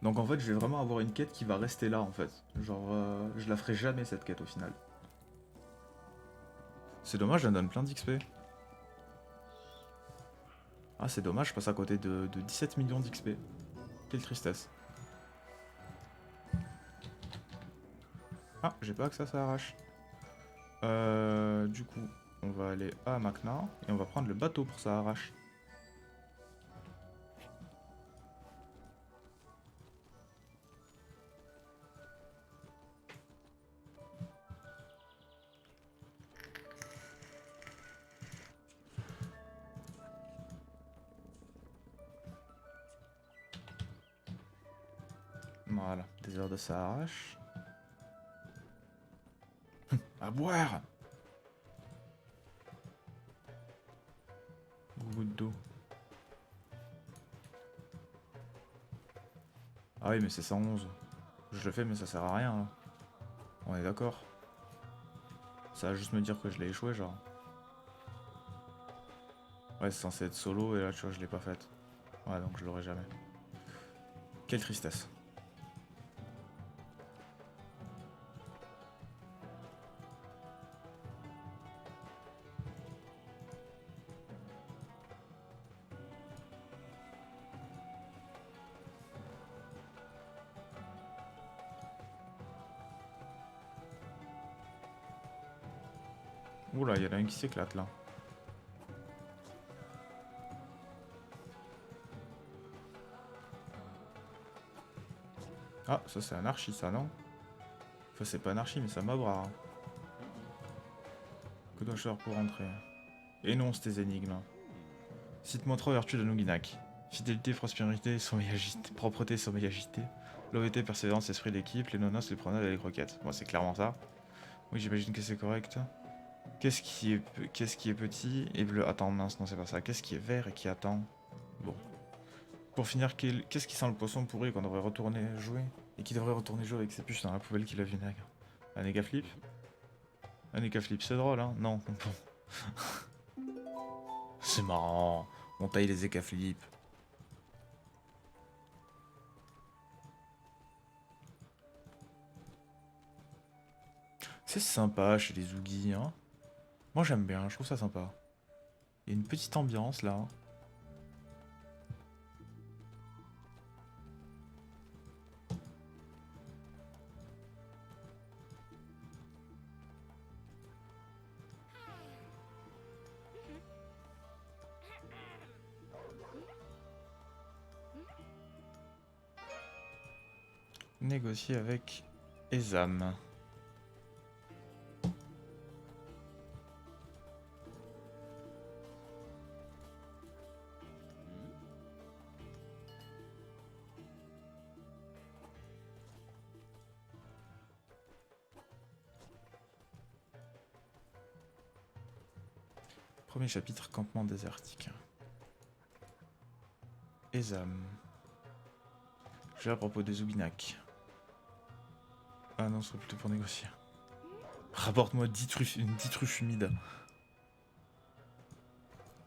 Donc en fait, je vais vraiment avoir une quête qui va rester là, en fait. Genre, je la ferai jamais, cette quête, au final. C'est dommage, elle donne plein d'XP. Ah, c'est dommage, je passe à côté de 17 millions d'XP. Quelle tristesse. Ah, j'ai pas accès à ça arrache. Du coup, on va aller à Makna et on va prendre le bateau pour ça arrache. Voilà, des heures de ça arrache. À boire! Goutte d'eau. Ah oui, mais c'est 111. Je le fais, mais ça sert à rien. Hein. On est d'accord. Ça va juste me dire que je l'ai échoué, genre. Ouais, c'est censé être solo, et là, tu vois, je l'ai pas faite. Ouais, donc je l'aurai jamais. Quelle tristesse. Oula, il y en a un qui s'éclate, là. Ah, ça c'est anarchie, ça, non? Enfin, c'est pas anarchie, mais ça m'abra. Hein. Que dois-je faire pour rentrer? Énonce tes énigmes. Cite-moi 3 vertus de Nuginak. Fidélité, prospérité, sommeil agité, propreté, sommeil agité. Loyauté, persévérance, esprit d'équipe, les nonos, les promenades et les croquettes. Moi, c'est clairement ça. Oui, j'imagine que c'est correct. Qu'est-ce qui est petit et bleu? Attends, mince, non, c'est pas ça. Qu'est-ce qui est vert et qui attend? Bon. Pour finir, qu'est-ce qui sent le poisson pourri qu'on devrait retourner jouer? Et qui devrait retourner jouer avec ses puces dans la poubelle qu'il a vinaigre? Un Ega Flip? Un Ega Flip, c'est drôle, hein? Non, bon. C'est marrant. On taille les Ega Flip. C'est sympa chez les Zoogies, hein? Moi j'aime bien, je trouve ça sympa. Il y a une petite ambiance là. Négocier avec Ezam. Premier chapitre, campement désertique. Ezam. J'ai à propos des Zoubinac. Ah non, ce serait plutôt pour négocier. Rapporte-moi 10 truffes humides.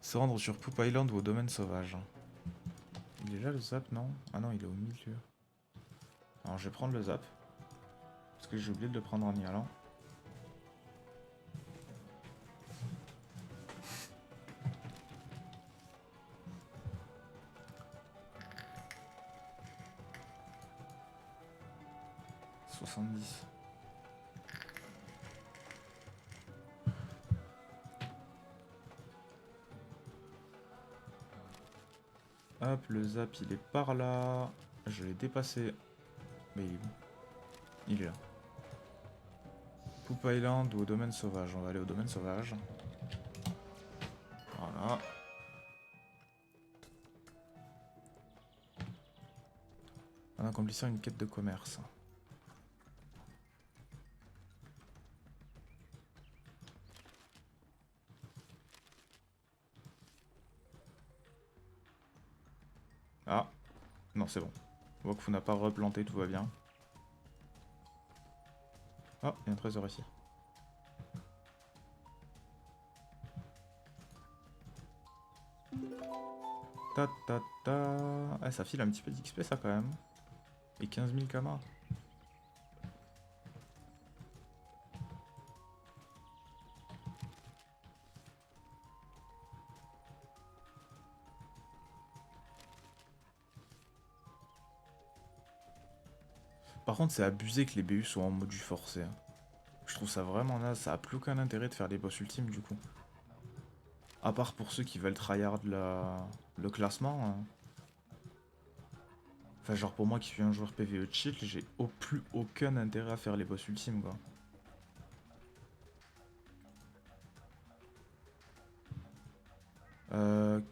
Se rendre sur Poop Island ou au domaine sauvage. Il est là le zap, non? Ah non, il est au milieu. Alors je vais prendre le zap. Parce que j'ai oublié de le prendre en y allant. Hop, le zap il est par là. Je l'ai dépassé. Mais il est où? Il est là. Poop Island ou au domaine sauvage. On va aller au domaine sauvage. Voilà. En accomplissant une quête de commerce. Ah, non c'est bon. Wakfu n'a pas replanté, tout va bien. Ah, il y a un trésor ici. Ta ta ta. Ah, ça file un petit peu d'XP ça quand même. Et 15 000 kamas. Par contre, c'est abusé que les BU soient en mode du forcé. Hein. Je trouve ça vraiment naze, ça a plus aucun intérêt de faire des boss ultimes du coup. À part pour ceux qui veulent tryhard le classement. Hein. Enfin, genre pour moi qui suis un joueur PvE chill, j'ai plus aucun intérêt à faire les boss ultimes quoi.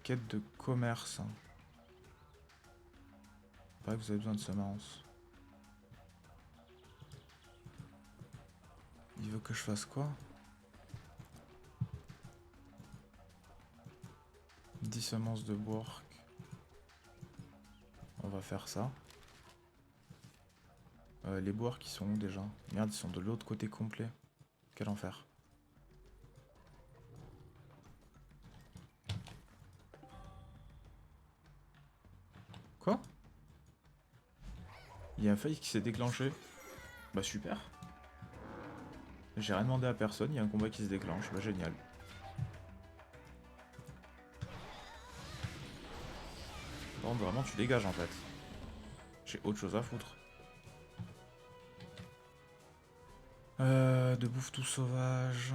Quête de commerce. Pas que vous avez besoin de semences. Il veut que je fasse quoi? 10 semences de work. On va faire ça. Les boires qui sont où déjà? Merde, ils sont de l'autre côté complet. Quel enfer. Quoi? Il y a un fight qui s'est déclenché. Bah super. J'ai rien demandé à personne, il y a un combat qui se déclenche. Bah génial. Bon, vraiment tu dégages en fait. J'ai autre chose à foutre. De bouffe tout sauvage.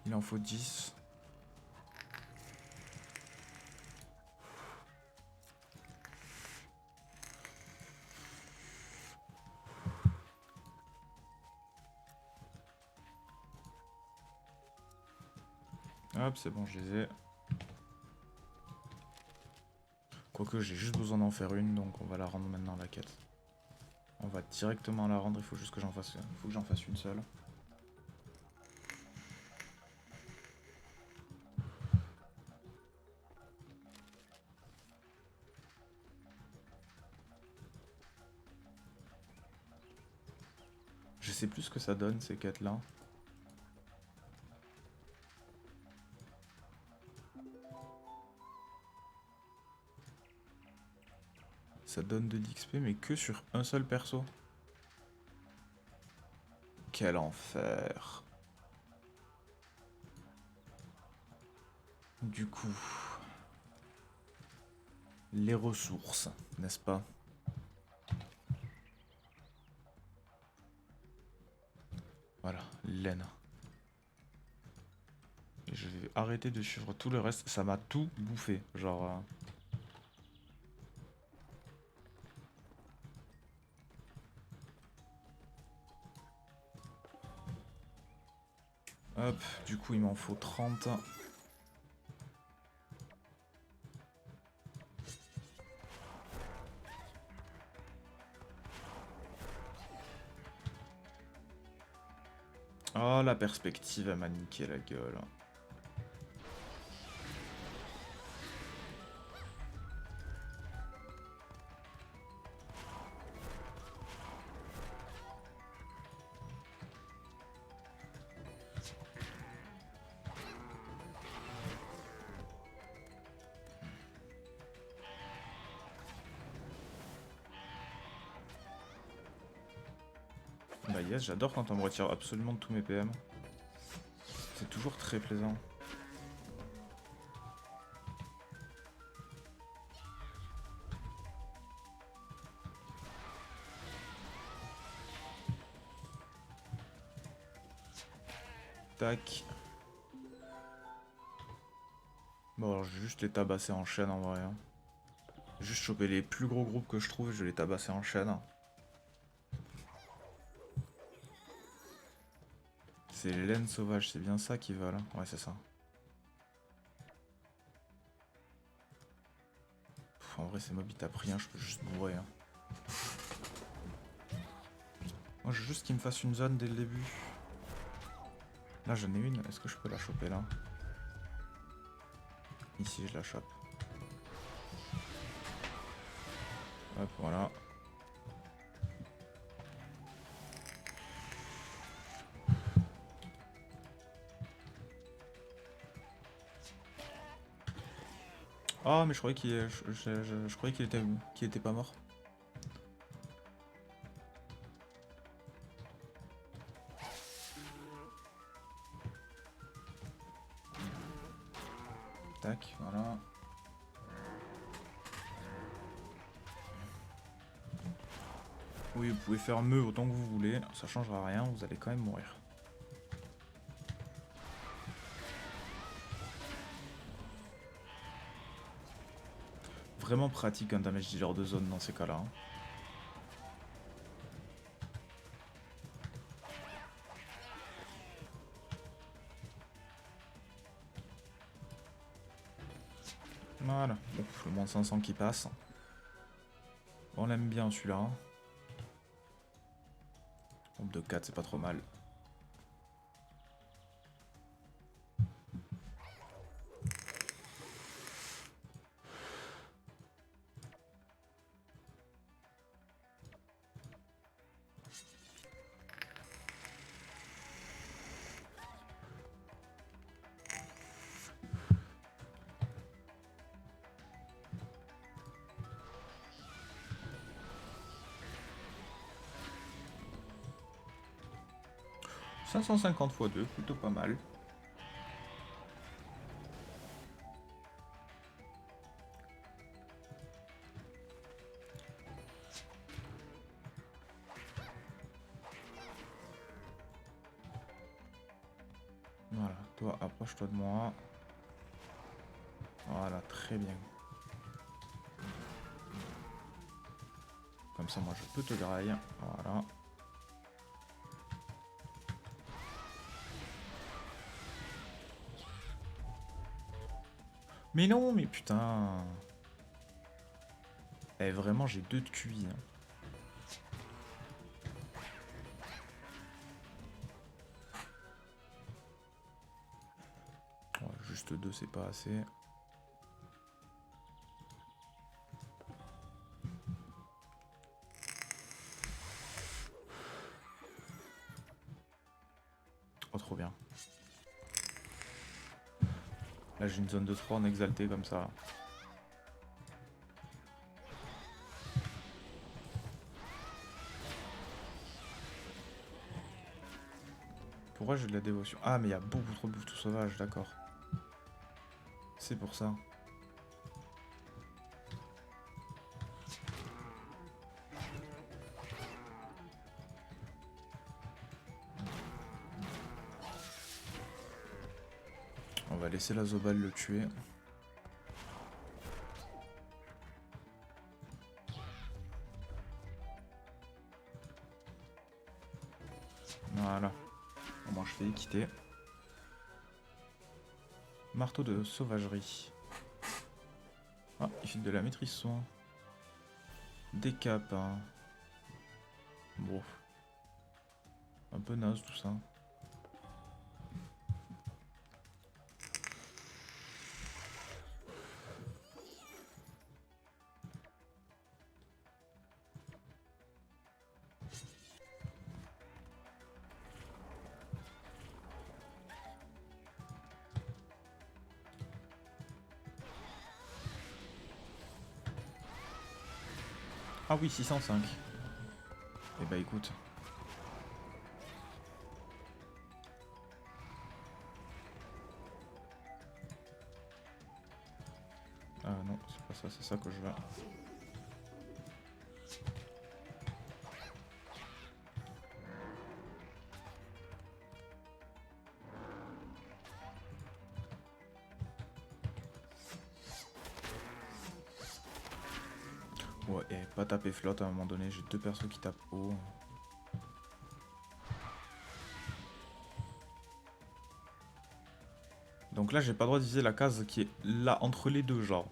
Il en faut 10. Hop, c'est bon, je les ai. Quoique j'ai juste besoin d'en faire une, donc on va la rendre maintenant la quête. On va directement la rendre, il faut juste que j'en fasse. Il faut que j'en fasse une seule. Je sais plus ce que ça donne ces quêtes là. Ça donne de l'XP mais que sur un seul perso. Quel enfer. Du coup, les ressources, n'est-ce pas? Voilà, laine. Et je vais arrêter de suivre tout le reste, ça m'a tout bouffé, genre... Hop, du coup il m'en faut 30. Oh, la perspective, elle m'a niqué la gueule. Bah yes, j'adore quand on me retire absolument tous mes PM. C'est toujours très plaisant. Tac. Bon alors je vais juste les tabasser en chaîne en vrai. Juste choper les plus gros groupes que je trouve, je vais les tabasser en chaîne. C'est les laines sauvages, c'est bien ça qu'ils veulent. Ouais, c'est ça. En vrai, ces mobs ils tapent rien, je peux juste mourir. Moi, je veux juste qu'ils me fassent une zone dès le début. Là, j'en ai une. Est-ce que je peux la choper là? Ici, je la chope. Hop, voilà. Ah, mais je croyais je croyais qu'il était pas mort. Tac, voilà. Oui, vous pouvez faire meu autant que vous voulez, ça changera rien, vous allez quand même mourir. Vraiment pratique un damage dealer de zone dans ces cas-là. Voilà, ouf, le moins 500 qui passe. On l'aime bien celui-là. Nombre de 4, c'est pas trop mal. « 550 x 2, plutôt pas mal. » Voilà, toi, approche-toi de moi. Voilà, très bien. Comme ça, moi, je peux te grailler. Voilà. Mais non, mais putain. Eh, vraiment, j'ai 2 de QI. Hein. Ouais, juste 2, c'est pas assez. Oh, trop bien. Là, j'ai une zone de 3 en exalté comme ça. Pourquoi j'ai de la dévotion? Ah, mais il y a beaucoup trop de bouffe tout sauvage, d'accord. C'est pour ça. On va laisser la Zobal le tuer. Voilà. Au moins je fais quitter. Marteau de sauvagerie. Ah, il fait de la maîtrise soin. Décap. Hein. Bon. Un peu naze tout ça. Ah oui, 605. Eh bah écoute. Ah non, c'est pas ça, c'est ça que je veux. Ouais, et pas taper flotte à un moment donné, j'ai deux persos qui tapent haut. Donc là, j'ai pas le droit de viser la case qui est là, entre les deux, genre.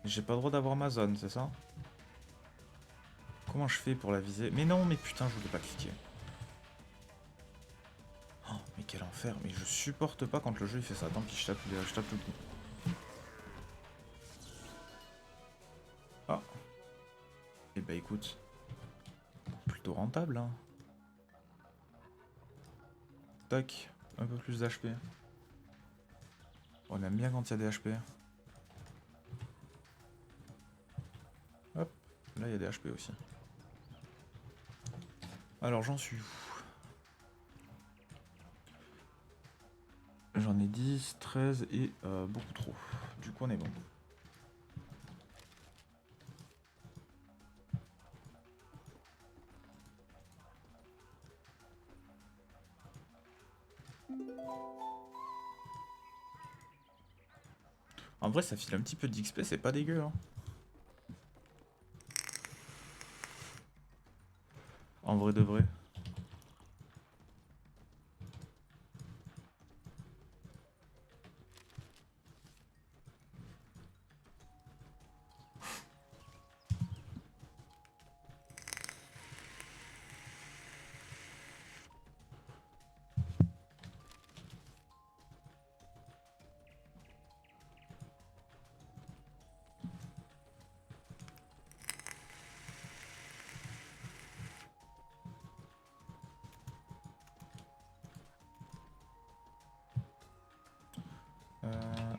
J'ai pas le droit d'avoir ma zone, c'est ça? Comment je fais pour la viser? Mais non, mais putain, je voulais pas cliquer. Oh, mais quel enfer, mais je supporte pas quand le jeu il fait ça. Tant pis, je tape le coup. Ah. Et bah écoute, plutôt rentable, hein. Tac, un peu plus d'HP. On aime bien quand il y a des HP. Hop, là il y a des HP aussi. Alors j'en suis où? J'en ai 10, 13 et beaucoup trop. Du coup on est bon. En vrai ça file un petit peu d'XP, c'est pas dégueu hein. En vrai de vrai.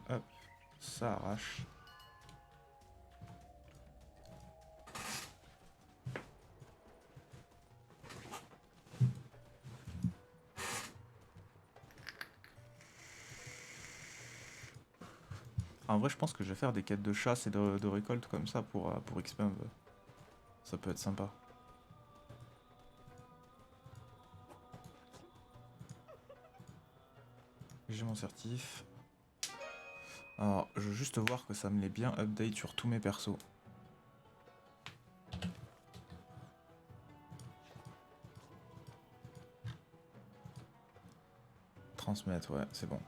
Hop, ça arrache. En vrai je pense que je vais faire des quêtes de chasse et de récolte comme ça pour XP un peu. Ça peut être sympa. J'ai mon certif. Alors, je veux juste voir que ça me l'est bien update sur tous mes persos. Transmettre, ouais, c'est bon.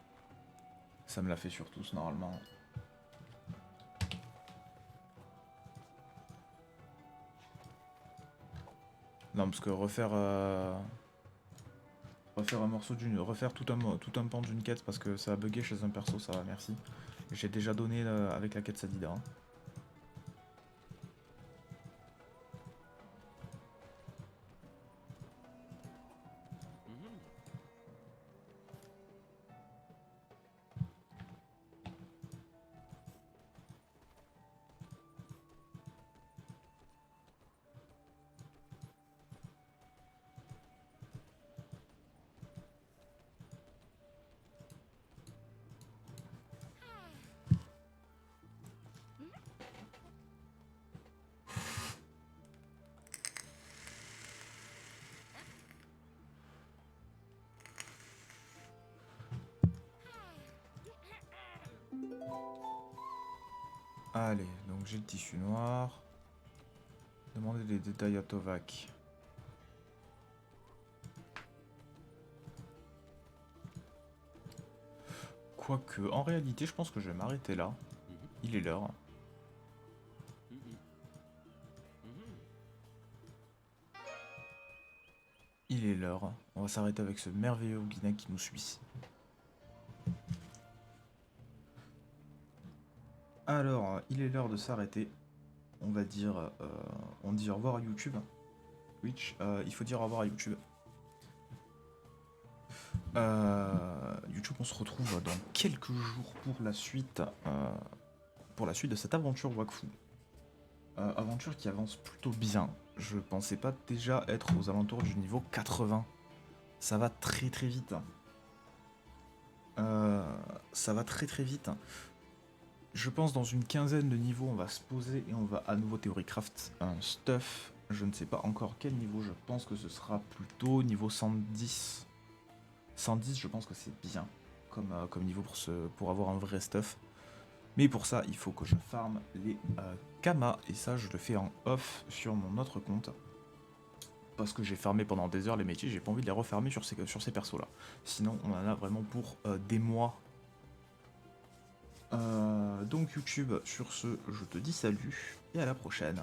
Ça me l'a fait sur tous normalement. Non, parce que refaire un morceau d'une. Refaire tout un pan d'une quête parce que ça a bugué chez un perso, ça va, merci. J'ai déjà donné avec la quête Sadida. Hein. Allez, donc j'ai le tissu noir. Demandez des détails à Tovac. Quoique, en réalité, je pense que je vais m'arrêter là. Il est l'heure. Il est l'heure. On va s'arrêter avec ce merveilleux Guinée qui nous suit. Alors, il est l'heure de s'arrêter. On va dire... on dit au revoir à YouTube. Twitch, il faut dire au revoir à YouTube. YouTube, on se retrouve dans quelques jours pour la suite de cette aventure Wakfu. aventure qui avance plutôt bien. Je pensais pas déjà être aux alentours du niveau 80. Ça va très très vite. Ça va très très vite. Je pense dans une quinzaine de niveaux, on va se poser et on va à nouveau théorie-craft un stuff. Je ne sais pas encore quel niveau, je pense que ce sera plutôt niveau 110. 110, je pense que c'est bien comme niveau pour avoir un vrai stuff. Mais pour ça, il faut que je farme les kamas, et ça, je le fais en off sur mon autre compte. Parce que j'ai farmé pendant des heures les métiers, j'ai pas envie de les refarmer sur ces persos-là. Sinon, on en a vraiment pour des mois. Donc YouTube, sur ce, je te dis salut, et à la prochaine.